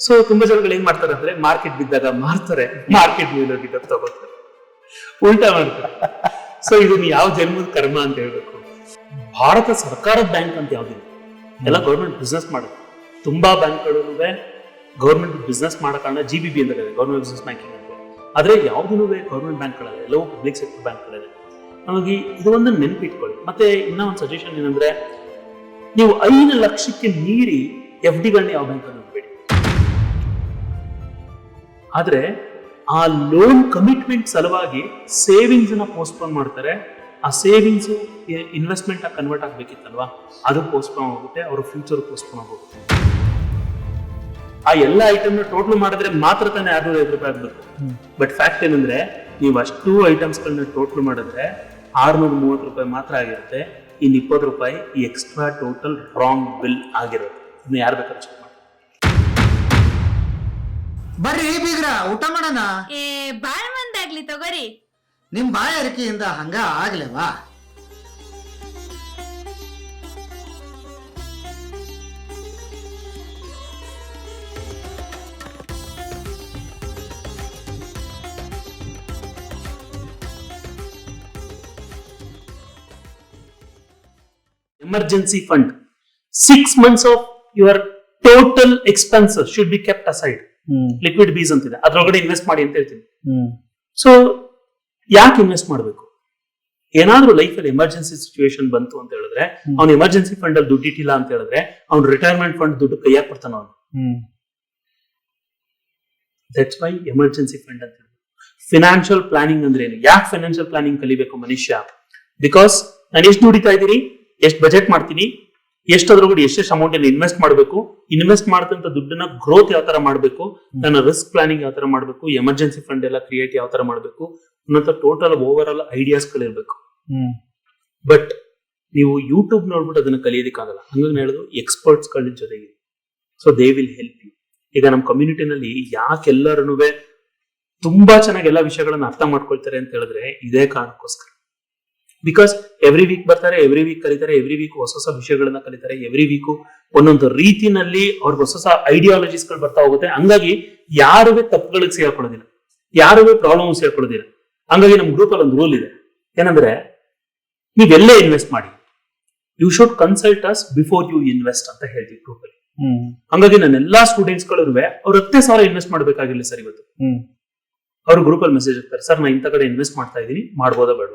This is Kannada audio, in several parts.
ಸೊ ತುಂಬಾ ಜನಗಳು ಏನ್ ಮಾಡ್ತಾರೆ ಅಂದ್ರೆ ಮಾರ್ಕೆಟ್ ಬಿದ್ದಾಗ ಮಾರ್ತಾರೆ, ಮಾರ್ಕೆಟ್ ಮೇಲೋಗಿದ್ದಾಗ ತಗೋತಾರೆ, ಉಲ್ಟಾ ಮಾಡ್ತಾರೆ. ಸೊ ಇದನ್ನ ಯಾವ ಜನ್ಮದ ಕರ್ಮ ಅಂತ ಹೇಳ್ಬೇಕು. ಭಾರತ ಸರ್ಕಾರದ ಬ್ಯಾಂಕ್ ಅಂತ ಯಾವ್ದಿಲ್ಲ, ಎಲ್ಲ ಗೌರ್ಮೆಂಟ್ ಬಿಸ್ನೆಸ್ ಮಾಡುತ್ತೆ. ತುಂಬಾ ಬ್ಯಾಂಕ್ಗಳು ಗೌರ್ಮೆಂಟ್ ಬಿಸ್ನೆಸ್ ಮಾಡೋ ಕಾರಣ GBB ಅಂತ ಇದೆ, ಗೌರ್ಮೆಂಟ್ ಬಿಸ್ನೆಸ್ ಬ್ಯಾಂಕಿಂಗ್ ಅಂತ. ಆದ್ರೆ ಯಾವ್ದು ಗೌರ್ಮೆಂಟ್ ಬ್ಯಾಂಕ್ಗಳಿದೆ, ಎಲ್ಲವೂ ಪಬ್ಲಿಕ್ ಸೆಕ್ಟರ್ ಬ್ಯಾಂಕ್ಗಳಿದೆ. ಹಾಗಾಗಿ ಇದು ಒಂದು ನೆನಪಿಟ್ಕೊಳ್ಳಿ. ಮತ್ತೆ ಇನ್ನ ಒಂದು ಸಜೆಷನ್ ಏನಂದ್ರೆ, ನೀವು 5 ಲಕ್ಷಕ್ಕೆ ಮೀರಿ FDಗಳನ್ನ ಯಾವ ಬ್ಯಾಂಕ್ ಅನ್ನು ಬಿಡಿ. ಆದ್ರೆ ಆ ಲೋನ್ ಕಮಿಟ್ಮೆಂಟ್ ಸಲುವಾಗಿ ಸೇವಿಂಗ್ಸ್ ನ ಪೋಸ್ಟ್ಪೋನ್ ಮಾಡ್ತಾರೆ. ಆ ಸೇವಿಂಗ್ಸ್ ಇನ್ವೆಸ್ಟ್ಮೆಂಟ್ ಆಗಿ ಕನ್ವರ್ಟ್ ಆಗ್ಬೇಕಿತ್ತಲ್ವಾ, ಅದು ಪೋಸ್ಟ್ಪೋನ್ ಆಗುತ್ತೆ, ಅವ್ರ ಫ್ಯೂಚರ್ ಪೋಸ್ಟ್ಪೋನ್ ಆಗುತ್ತೆ. ಆ ಎಲ್ಲ ಐಟಮ್ ಟೋಟಲ್ ಮಾಡಿದ್ರೆ ಮಾತ್ರ ತಾನೇ 650 ರೂಪಾಯಿ ಆಗ್ಬೇಕು. ಬಟ್ ಫ್ಯಾಕ್ಟ್ ಏನಂದ್ರೆ, ನೀವು ಅಷ್ಟು ಐಟಮ್ಸ್ ಗಳನ್ನ ಟೋಟಲ್ ಮಾಡಿದ್ರೆ 630 ರೂಪಾಯಿ ಮಾತ್ರ ಆಗಿರುತ್ತೆ. ಇನ್ನು 20 ರೂಪಾಯಿ ಈ ಎಕ್ಸ್ಟ್ರಾ ಟೋಟಲ್ ರಾಂಗ್ ಬಿಲ್ ಆಗಿರುತ್ತೆ. ಇನ್ನು ಯಾರು ಬೇಕಾದ್ರೂ ಚೆಕ್ ಮಾಡಿ. ಬರ್ರಿ ಬೀಗ್ರ, ಊಟ ಮಾಡೋಣ. ಬಾಳ್ ಮಂದಾಗ್ಲಿ ತಗೋರಿ. ನಿಮ್ ಬಾಯಾರಿಕೆಯಿಂದ ಹಂಗ ಆಗ್ಲೇವಾ? Emergency fund. 6 months of your total expenses should be kept aside. Liquid ಬೀಸ್ ಅಂತಿದೆ, ಅದ್ರೊಳಗಡೆ ಇನ್ವೆಸ್ಟ್ ಮಾಡಿ ಅಂತ ಹೇಳ್ತೀನಿ. ಸೊ ಯಾಕೆ ಇನ್ವೆಸ್ಟ್ ಮಾಡಬೇಕು? ಏನಾದ್ರೂ ಲೈಫ್ ಅಲ್ಲಿ ಎಮರ್ಜೆನ್ಸಿ ಸಿಚುವೇಶನ್ ಬಂತು ಅಂತ ಹೇಳಿದ್ರೆ, ಅವ್ನು ಎಮರ್ಜೆನ್ಸಿ ಫಂಡ್ ಅಲ್ಲಿ ದುಡ್ಡು ಇಟ್ಟಿಲ್ಲ ಅಂತ ಹೇಳಿದ್ರೆ, ಅವ್ನು ರಿಟೈರ್ಮೆಂಟ್ ಫಂಡ್ ದುಡ್ಡು ಕೈಯಾಗ ಕೊಡ್ತಾನ ಅವನು. ದಟ್ಸ್ ವೈ ಎಮರ್ಜೆನ್ಸಿ ಫಂಡ್ ಅಂತ ಹೇಳಿ. ಫಿನಾನ್ಷಿಯಲ್ ಪ್ಲಾನಿಂಗ್ ಅಂದ್ರೆ ಏನು? ಯಾಕೆ ಫೈನಾನ್ಷಿಯಲ್ ಪ್ಲಾನಿಂಗ್ ಕಲಿಬೇಕು ಮನುಷ್ಯ? ಬಿಕಾಸ್ ನಾನು ಎಷ್ಟು ದುಡಿತಾ ಇದ್ದೀನಿ, ಎಷ್ಟು ಬಜೆಟ್ ಮಾಡ್ತೀನಿ, ಎಷ್ಟು ಅದ್ರೊಳಗಡೆ ಎಷ್ಟೆಷ್ಟು ಅಮೌಂಟ್ ಇನ್ವೆಸ್ಟ್ ಮಾಡಬೇಕು, ಇನ್ವೆಸ್ಟ್ ಮಾಡಿದಂತ ದುಡ್ಡನ್ನ ಗ್ರೋತ್ ಯಾವ ತರ ಮಾಡಬೇಕು, ನನ್ನ ರಿಸ್ಕ್ ಪ್ಲಾನಿಂಗ್ ಯಾವ ತರ ಮಾಡಬೇಕು, ಎಮರ್ಜೆನ್ಸಿ ಫಂಡ್ ಎಲ್ಲ ಕ್ರಿಯೇಟ್ ಯಾವ ತರ ಮಾಡಬೇಕು ಅನ್ನೋ ಟೋಟಲ್ ಓವರ್ ಆಲ್ ಐಡಿಯಾಸ್ ಗಳಿರ್ಬೇಕು. ಬಟ್ ನೀವು ಯೂಟ್ಯೂಬ್ ನೋಡ್ಬಿಟ್ಟು ಅದನ್ನ ಕಲಿಯೋದಕ್ಕಾಗಲ್ಲ. ಹಂಗಾಗಿ ಹೇಳೋದು ಎಕ್ಸ್ಪರ್ಟ್ಸ್ ಗಳ ಜೊತೆಗೆ. So they will help you. ಈಗ ನಮ್ಮ ಕಮ್ಯುನಿಟಿನಲ್ಲಿ ಯಾಕೆಲ್ಲರೂ ತುಂಬಾ ಚೆನ್ನಾಗಿ ಎಲ್ಲಾ ವಿಷಯಗಳನ್ನ ಅರ್ಥ ಮಾಡ್ಕೊಳ್ತಾರೆ ಅಂತ ಹೇಳಿದ್ರೆ ಇದೇ ಕಾರಣಕ್ಕೋಸ್ಕರ. ಬಿಕಾಸ್ ಎವ್ರಿ ವೀಕ್ ಬರ್ತಾರೆ, ಎವ್ರಿ ವೀಕ್ ಕಲಿತಾರೆ, ಎವ್ರಿ ವೀಕ್ ಹೊಸ ಹೊಸ ವಿಷಯಗಳನ್ನ ಕಲಿತಾರೆ, ಎವ್ರಿ ವೀಕ್ ಒಂದೊಂದು ರೀತಿನಲ್ಲಿ ಅವ್ರಿಗೆ ಹೊಸ ಹೊಸ ಐಡಿಯಾಲಜೀಸ್ ಗಳು ಬರ್ತಾ ಹೋಗುತ್ತೆ. ಹಂಗಾಗಿ ಯಾರುವೆ ತಪ್ಪುಗಳಿಗೆ ಸೇರ್ಕೊಳ್ಳೋದಿಲ್ಲ, ಯಾರುವೆ ಪ್ರಾಬ್ಲಮ್ ಸೇರ್ಕೊಳ್ಳೋದಿಲ್ಲ. ಹಂಗಾಗಿ ನಮ್ ಗ್ರೂಪ್ ಅಲ್ಲಿ ಒಂದು ರೂಲ್ ಇದೆ, ಏನಂದ್ರೆ ನೀವೆಲ್ಲೇ ಇನ್ವೆಸ್ಟ್ ಮಾಡಿ, you should consult us before you invest ಅಂತ ಹೇಳ್ತೀವಿ ಗ್ರೂಪ್ ಅಲ್ಲಿ. ಹಂಗಾಗಿ ನನ್ನ ಎಲ್ಲಾ ಸ್ಟೂಡೆಂಟ್ಸ್ ಗಳು ಅವ್ರು 10,000 ಇನ್ವೆಸ್ಟ್ ಮಾಡ್ಬೇಕಾಗಿಲ್ಲ ಸರ್ ಇವತ್ತು. ಅವ್ರು ಗ್ರೂಪ್ ಅಲ್ಲಿ ಮೆಸೇಜ್ ಹಾಕ್ತಾರೆ, ಸರ್ ನಾ ಇಂಥ ಕಡೆ ಇನ್ವೆಸ್ಟ್ ಮಾಡ್ತಾ ಇದೀನಿ, ಮಾಡ್ಬೋದಾ ಬೇಡ?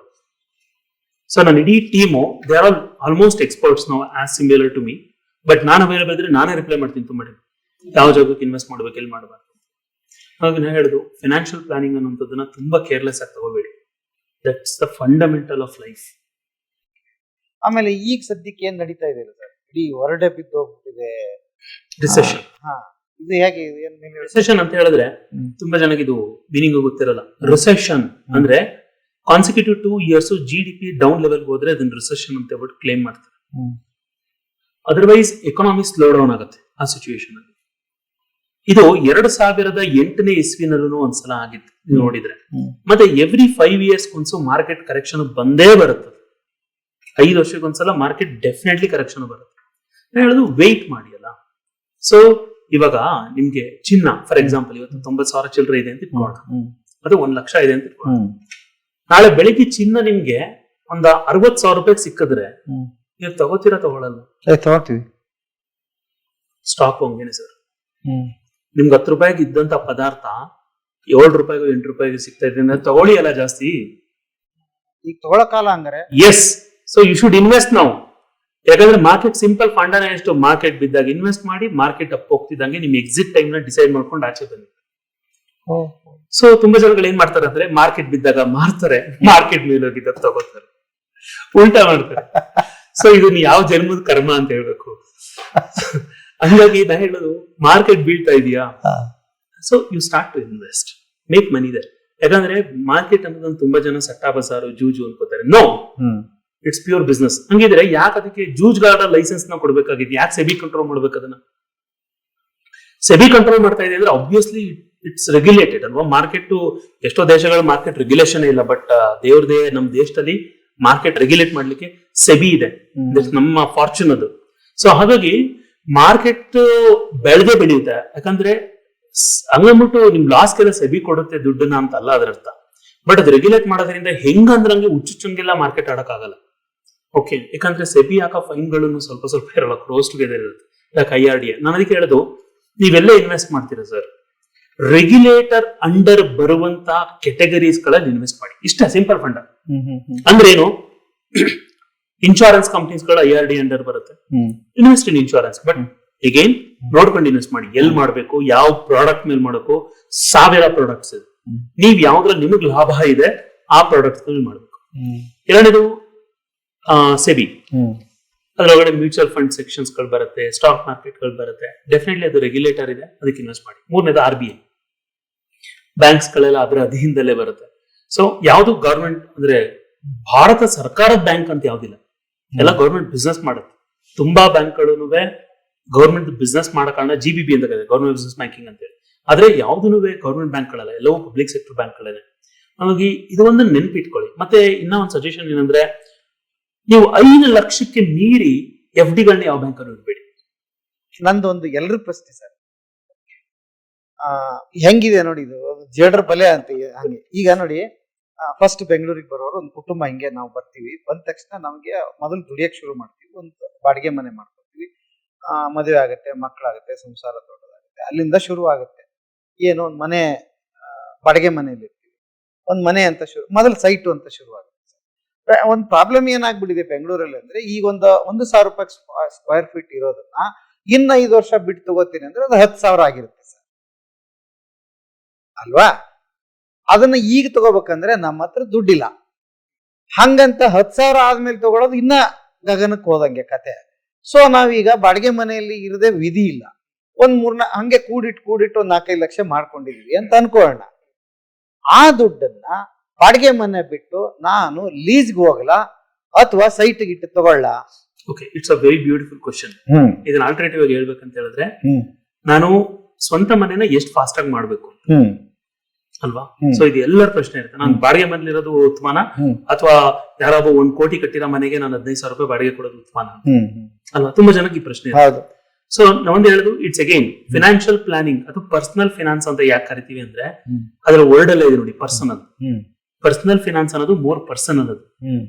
ಸೊ ನನ್ನ ಇಡೀ team they are almost experts now as similar to me. But ನಾನು ಅವೈಲೇಬಲ್ ಇದ್ರೆ ನಾನೇ ರಿಪ್ಲೈ ಮಾಡ್ತೀನಿ ತುಂಬ ಯಾವ ಜಾಗಕ್ಕೆ ಇನ್ವೆಸ್ಟ್ ಮಾಡ್ಬೇಕು, ಎಲ್ಲಿ ಮಾಡಬಾರ್ದು. ಹಾಗಾಗಿ ನಾನು ಹೇಳುದು, ಫಿನಾನ್ಷಿಯಲ್ ಪ್ಲಾನಿಂಗ್ ಅನ್ನೋದನ್ನ ತುಂಬಾ ಕೇರ್ಲೆಸ್ ಆಗಿ ತಗೋಬೇಡಿ. That's the fundamental of life. ಆಮೇಲೆ ಈಗ ಸದ್ಯಕ್ಕೆ ಏನ್ ನಡೀತಾ ಇದೆ ಸರ್, ಇಡೀ ಹೊರಡೆ ಬಿದ್ದು ಹೋಗ್ಬಿಟ್ಟಿದೆ ರಿಸೆಷನ್. ಇದು ಹೇಗೆ? ರಿಸೆಷನ್ ಅಂತ ಹೇಳಿದ್ರೆ ತುಂಬಾ ಜನಕ್ಕೆ ಇದು ಮೀನಿಂಗ್ ಗೊತ್ತಿರಲ್ಲ. ರಿಸೆಷನ್ ಅಂದ್ರೆ consecutive 2 years GDP down level ಹೋದ್ರೆ ಅದನ್ನ ರಿಸೆಷನ್ ಅಂತ ಹೇಳ್ಬಿಟ್ಟು ಕ್ಲೇಮ್ ಮಾಡ್ತಾರೆ. ಅದರ್ವೈಸ್ ಎಕಾನಮಿ ಸ್ಲೋ ಡೌನ್ ಆಗುತ್ತೆ ಆ ಸಿಚುವೇಶನ್ ಅಲ್ಲಿ. ಇದು 2008ನೇ ಇಸ್ವಿನಲ್ಲೂ ಒಂದ್ಸಲ ಆಗಿತ್ತು ನೋಡಿದ್ರೆ. ಮತ್ತೆ ಎವ್ರಿ 5 years ಒಂದ್ಸಲ ಮಾರ್ಕೆಟ್ ಕರೆಕ್ಷನ್ ಬಂದೇ ಬರುತ್ತೆ. 5 ವರ್ಷಕ್ಕೊಂದ್ಸಲ ಮಾರ್ಕೆಟ್ ಡೆಫಿನೆಟ್ಲಿ ಕರೆಕ್ಷನ್ ಬರುತ್ತೆ. ನಾನು ಹೇಳೋದು ವೆಯ್ಟ್ ಮಾಡಿ ಅಲ್ಲ. ಸೊ ಇವಾಗ ನಿಮ್ಗೆ ಚಿನ್ನ ಫಾರ್ ಎಕ್ಸಾಂಪಲ್ ಇವತ್ತು 90,000 ಚಿಲ್ಲರೆ ಇದೆ ಅಂತ ಇಟ್ಕೊಳ್ಳೋಣ, ಅದು 1 ಲಕ್ಷ ಇದೆ ಅಂತ ಇಟ್ಕೊಳ್ಳೋಣ. ನಾಳೆ ಬೆಳಿಗ್ಗೆ ಚಿನ್ನ ನಿಮ್ಗೆ ಒಂದ 60,000 ರೂಪಾಯಿಗೆ ಸಿಕ್ಕಿದ್ರೆ ನೀವು ತಗೋತೀರಾ ತಗೊಳಲ್ಲ? ತಗೋತೀವಿ. ಸ್ಟಾಕ್ ಹಂಗೇನೆ ಸರ್. ನಿಮ್ಗೆ 10 ರೂಪಾಯಿಗೆ ಇದ್ದಂತ ಪದಾರ್ಥ 7 ರೂಪಾಯಿಗೂ 8 ರೂಪಾಯಿಗೆ ಸಿಗ್ತಾ ಇದೆ ಅಂದ್ರೆ ತಗೊಳ್ಳಿ ಅಲ್ಲ ಜಾಸ್ತಿ. ಈಗ ತಗೊಳಕಾಲ ಹಂಗಾರೆ. Yes, so you should invest ನಾವು. ಯಾಕಂದ್ರೆ ಮಾರ್ಕೆಟ್ ಸಿಂಪಲ್ ಫಂಡನೇ ಎಷ್ಟು, ಮಾರ್ಕೆಟ್ ಬಿದ್ದಾಗ ಇನ್ವೆಸ್ಟ್ ಮಾಡಿ, ಮಾರ್ಕೆಟ್ ಅಪ್ ಹೋಗ್ತಿದ್ದಂಗೆ ನಿಮ್ ಎಕ್ಸಿಟ್ ಟೈಮ್ ನ ಡಿಸೈಡ್ ಮಾಡ್ಕೊಂಡು ಆಚೆ ಬನ್ನಿ. ಸೊ ತುಂಬಾ ಜನಗಳು ಏನ್ ಮಾಡ್ತಾರೆ ಅಂದ್ರೆ ಮಾರ್ಕೆಟ್ ಬಿದ್ದಾಗ ಮಾರ್ತಾರೆ, ಮಾರ್ಕೆಟ್ ಮೇಲೆ ಹೋಗಿದ್ದಾಗ ತಗೋತಾರೆ, ಉಲ್ಟಾ ಮಾಡ್ತಾರೆ. ಸೊ ಇದನ್ನ ಯಾವ ಜನ್ಮದ ಕರ್ಮ ಅಂತ ಹೇಳ್ಬೇಕು. ಹಂಗಾಗಿ ನಾ ಹೇಳೋದು, ಮಾರ್ಕೆಟ್ ಬೀಳ್ತಾ ಇದೆಯಾ, so you start to invest, make money ಇದೆ. ಯಾಕಂದ್ರೆ ಮಾರ್ಕೆಟ್ ಅನ್ನೋದನ್ನ ತುಂಬಾ ಜನ ಸಟ್ಟಾ ಬಸಾರು ಜೂಜು ಅನ್ಕೋತಾರೆ. No, it's pure business. ಹಂಗಿದ್ರೆ ಯಾಕೆ ಅದಕ್ಕೆ ಜೂಜ್ಗಾರ ಲೈಸೆನ್ಸ್ ನ ಕೊಡ್ಬೇಕಾಗಿದೆ? ಯಾಕೆ ಸೆಬಿ ಕಂಟ್ರೋಲ್ ಮಾಡ್ಬೇಕು ಅದನ್ನ? ಸೆಬಿ ಕಂಟ್ರೋಲ್ ಮಾಡ್ತಾ ಇದೆ ಅಂದ್ರೆ ಆಬ್ವಿಯಸ್ಲಿ ಇಟ್ಸ್ ರೆಗ್ಯುಲೇಟೆಡ್ ಅಲ್ವಾ. ಮಾರ್ಕೆಟ್ ಎಷ್ಟೋ ದೇಶಗಳ ಮಾರ್ಕೆಟ್ ರೆಗ್ಯುಲೇಷನ್ ಇಲ್ಲ, ಬಟ್ ದೇವ್ರದೇ ನಮ್ಮ ದೇಶದಲ್ಲಿ ಮಾರ್ಕೆಟ್ ರೆಗ್ಯುಲೇಟ್ ಮಾಡ್ಲಿಕ್ಕೆ ಸೆಬಿ ಇದೆ. ನಮ್ಮ ಫಾರ್ಚೂನ್ ಅದು. ಸೊ ಹಾಗಾಗಿ ಮಾರ್ಕೆಟ್ ಬೆಳೆಯುತ್ತೆ. ಯಾಕಂದ್ರೆ ಹಂಗಂದ್ಬಿಟ್ಟು ನಿಮ್ ಲಾಸ್ಗೆಲ್ಲ ಸೆಬಿ ಕೊಡುತ್ತೆ ದುಡ್ಡನ್ನ ಅಂತ ಅಲ್ಲ ಅದರ ಅರ್ಥ. ಬಟ್ ಅದು ರೆಗ್ಯುಲೇಟ್ ಮಾಡೋದ್ರಿಂದ ಹೆಂಗಂದ್ರಂಗೆ ಹುಚ್ಚುಚ್ಚಂಗೆಲ್ಲ ಮಾರ್ಕೆಟ್ ಆಡಕ್ಕಾಗಲ್ಲ. ಓಕೆ, ಯಾಕಂದ್ರೆ ಸೆಬಿ ಹಾಕೋ ಫೈನ್ಗಳನ್ನು ಸ್ವಲ್ಪ ಸ್ವಲ್ಪ ಇರಲ್ಲ, ಕ್ಲೋಸ್ ಟುಗೆದರ್ ಇರುತ್ತೆ. ಯಾಕೆ IRDA, ನಾನು ಅದಕ್ಕೆ ಹೇಳೋದು, ನೀವೆಲ್ಲ ಇನ್ವೆಸ್ಟ್ ಮಾಡ್ತೀರಾ ಸರ್, ರೆಗ್ಯುಲೇಟರ್ ಅಂಡರ್ ಬರುವಂತ ಕೆಟಗರೀಸ್ ಗಳಲ್ಲಿ ಇನ್ವೆಸ್ಟ್ ಮಾಡಿ. ಇಷ್ಟ ಸಿಂಪಲ್ ಫಂಡ. ಅಂದ್ರೆ ಏನು, ಇನ್ಶೂರೆನ್ಸ್ ಕಂಪನೀಸ್ ಗಳು IRDA ಅಂಡರ್ ಬರುತ್ತೆ, invest in insurance. But again ನೋಡ್ಕೊಂಡು ಇನ್ವೆಸ್ಟ್ ಮಾಡಿ, ಎಲ್ಲಿ ಮಾಡ್ಬೇಕು, ಯಾವ ಪ್ರಾಡಕ್ಟ್ ಮೇಲೆ ಮಾಡಬೇಕು. ಸಾವಿರ ಪ್ರಾಡಕ್ಟ್ಸ್ ಇದೆ, ನೀವ್ ಯಾವ್ದ್ರಲ್ಲಿ ನಿಮಗ್ ಲಾಭ ಇದೆ ಆ ಪ್ರಾಡಕ್ಟ್ಸ್ ಮಾಡ್ಬೇಕು. ಎರಡನೇದು ಸೆಬಿ, ಅದರೊಳಗಡೆ ಮ್ಯೂಚುವಲ್ ಫಂಡ್ ಸೆಕ್ಷನ್ಸ್ ಗಳು ಬರುತ್ತೆ, ಸ್ಟಾಕ್ ಮಾರ್ಕೆಟ್ ಗಳು ಬರುತ್ತೆ. ಡೆಫಿನೆಟ್ಲಿ ಅದು ರೆಗ್ಯುಲೇಟರ್ ಇದೆ, ಅದಕ್ಕೆ ಇನ್ವೆಸ್ಟ್ ಮಾಡಿ. ಮೂರನೇದು RBI, ಬ್ಯಾಂಕ್ಸ್ ಗಳೆಲ್ಲ ಅದರ ಅಧೀನದಲ್ಲೇ ಬರುತ್ತೆ. ಸೊ ಯಾವ್ದು ಗವರ್ಮೆಂಟ್ ಅಂದ್ರೆ ಭಾರತ ಸರ್ಕಾರದ ಬ್ಯಾಂಕ್ ಅಂತ ಯಾವ್ದಿಲ್ಲ, ಎಲ್ಲ ಗವರ್ಮೆಂಟ್ ಬಿಸ್ನೆಸ್ ಮಾಡುತ್ತೆ. ತುಂಬಾ ಬ್ಯಾಂಕ್ಗಳು ಗವರ್ಮೆಂಟ್ ಬಿಸ್ನೆಸ್ ಮಾಡೋ ಕಾರಣ GBB ಅಂತ ಕರೀತಾರೆ, ಗವರ್ಮೆಂಟ್ ಬಿಸ್ನೆಸ್ ಬ್ಯಾಂಕಿಂಗ್ ಅಂತ ಹೇಳಿ. ಆದ್ರೆ ಯಾವ್ದು ಗವರ್ಮೆಂಟ್ ಬ್ಯಾಂಕ್ಗಳಲ್ಲ, ಎಲ್ಲವೂ ಪಬ್ಲಿಕ್ ಸೆಕ್ಟರ್ ಬ್ಯಾಂಕ್ಗಳೇ. ಹಾಗಾಗಿ ಇದು ಒಂದು ನೆನ್ಪಿಟ್ಕೊಳ್ಳಿ. ಮತ್ತೆ ಇನ್ನ ಒಂದು ಸಜೆಷನ್ ಏನಂದ್ರೆ, ನೀವು 5 ಲಕ್ಷಕ್ಕೆ ಮೀರಿ FD ಗಳನ್ನ ಯಾವ ಬ್ಯಾಂಕ್ ಅನ್ನು ಇಡಬೇಡಿ. ನಂದು ಒಂದು ಎಲ್ರ ಪ್ರಶ್ನೆ ಸರ್, ಹೆಂಗಿದೆ ನೋಡಿ, ಇದು ಜೇಡ್ರ ಬಲೆ ಅಂತ ಹಂಗೆ. ಈಗ ನೋಡಿ, ಫಸ್ಟ್ ಬೆಂಗಳೂರಿಗೆ ಬರೋರು ಒಂದು ಕುಟುಂಬ ಹಿಂಗೆ ನಾವು ಬರ್ತೀವಿ. ಬಂದ ತಕ್ಷಣ ನಮ್ಗೆ ಮೊದಲು ದುಡಿಯಕ್ ಶುರು ಮಾಡ್ತೀವಿ, ಒಂದು ಬಾಡಿಗೆ ಮನೆ ಮಾಡ್ಕೊತೀವಿ, ಮದುವೆ ಆಗುತ್ತೆ, ಮಕ್ಕಳಾಗುತ್ತೆ, ಸಂಸಾರ ದೊಡ್ಡದಾಗುತ್ತೆ, ಅಲ್ಲಿಂದ ಶುರು ಆಗುತ್ತೆ. ಏನು, ಒಂದು ಮನೆ, ಬಾಡಿಗೆ ಮನೆಯಲ್ಲಿ ಇರ್ತೀವಿ, ಒಂದು ಮನೆ ಅಂತ ಮೊದಲು ಸೈಟು ಅಂತ ಶುರು ಆಗುತ್ತೆ. ಒಂದು ಪ್ರಾಬ್ಲಮ್ ಏನಾಗ್ಬಿಟ್ಟಿದೆ ಬೆಂಗಳೂರಲ್ಲಿ ಅಂದ್ರೆ, ಈಗ 1,000 ರೂಪಾಯಿ ಸ್ಕ್ವೇರ್ ಫೀಟ್ ಇರೋದನ್ನ ಇನ್ನ 5 ವರ್ಷ ಬಿಟ್ಟು ತಗೋತೀನಿ ಅಂದ್ರೆ ಅದು 10,000 ಆಗಿರುತ್ತೆ ಸರ್, ಅಲ್ವಾ? ಅದನ್ನ ಈಗ ತಗೋಬೇಕಂದ್ರೆ ನಮ್ಮ ಹತ್ರ ದುಡ್ಡಿಲ್ಲ. ಹಂಗಂತ 10,000 ಆದ್ಮೇಲೆ ತಗೊಳೋದು ಇನ್ನ ಗಗನಕ್ಕೆ ಹೋದಂಗೆ ಕತೆ. ಸೊ ನಾವೀಗ ಬಾಡಿಗೆ ಮನೆಯಲ್ಲಿ ಇರದೆ ವಿಧಿ ಇಲ್ಲ, ಒಂದ್ 3 ಹಂಗೆ ಕೂಡಿಟ್ಟು ಒಂದ್ 4-5 ಲಕ್ಷ ಮಾಡ್ಕೊಂಡಿದೀವಿ ಅಂತ ಅನ್ಕೋಣ. ಆ ದುಡ್ಡನ್ನ ಬಾಡಿಗೆ ಮನೆ ಬಿಟ್ಟು ನಾನು ಲೀಸ್ಗೆ ಹೋಗಲ್ಲ ಅಥವಾ ಸೈಟ್ ಗಿಟ್ಟು ತಗೊಳ್ಳ? Okay, it's a very beautiful question. ಇದನ್ನ ಆಲ್ಟರ್ನೇಟಿವ್ ಆಗಿ ಹೇಳ್ಬೇಕಂತ ಹೇಳಿದ್ರೆ, ನಾನು ಸ್ವಂತ ಮನೆನ ಎಷ್ಟು ಫಾಸ್ಟ್ ಆಗಿ ಮಾಡ್ಬೇಕು ಅಲ್ವಾ? ಸೊ ಇದು ಎಲ್ಲರ ಪ್ರಶ್ನೆ ಇರುತ್ತೆ. ನಾನು ಬಾಡಿಗೆ ಮನೇಲಿ ಇರೋದು ಉತ್ತಮನ, ಅಥವಾ ಯಾರಾದ್ರೂ 1 ಕೋಟಿ ಕಟ್ಟಿರೋ ಮನೆಗೆ ನಾನು 15,000 ರೂಪಾಯಿ ಬಾಡಿಗೆ ಕೊಡೋದು ಉತ್ತಮನ ಅಲ್ವಾ? ತುಂಬಾ ಜನಕ್ಕೆ ಈ ಪ್ರಶ್ನೆ ಇದೆ. ಸೊ ನಾವೊಂದು ಹೇಳುದು, ಇಟ್ಸ್ ಅಗೈನ್ ಫಿನಾನ್ಷಿಯಲ್ ಪ್ಲಾನಿಂಗ್ ಅಥವಾ ಪರ್ಸನಲ್ ಫಿನಾನ್ಸ್ ಅಂತ ಯಾಕೆ ಕರಿತೀವಿ ಅಂದ್ರೆ, ಅದರ ವರ್ಡ್ ಅಲ್ಲೇ ಇದೆ ನೋಡಿ, ಪರ್ಸನಲ್. ಪರ್ಸನಲ್ ಫಿನಾನ್ಸ್ ಅನ್ನೋದು ಮೋರ್ ಪರ್ಸನಲ್, ಅದು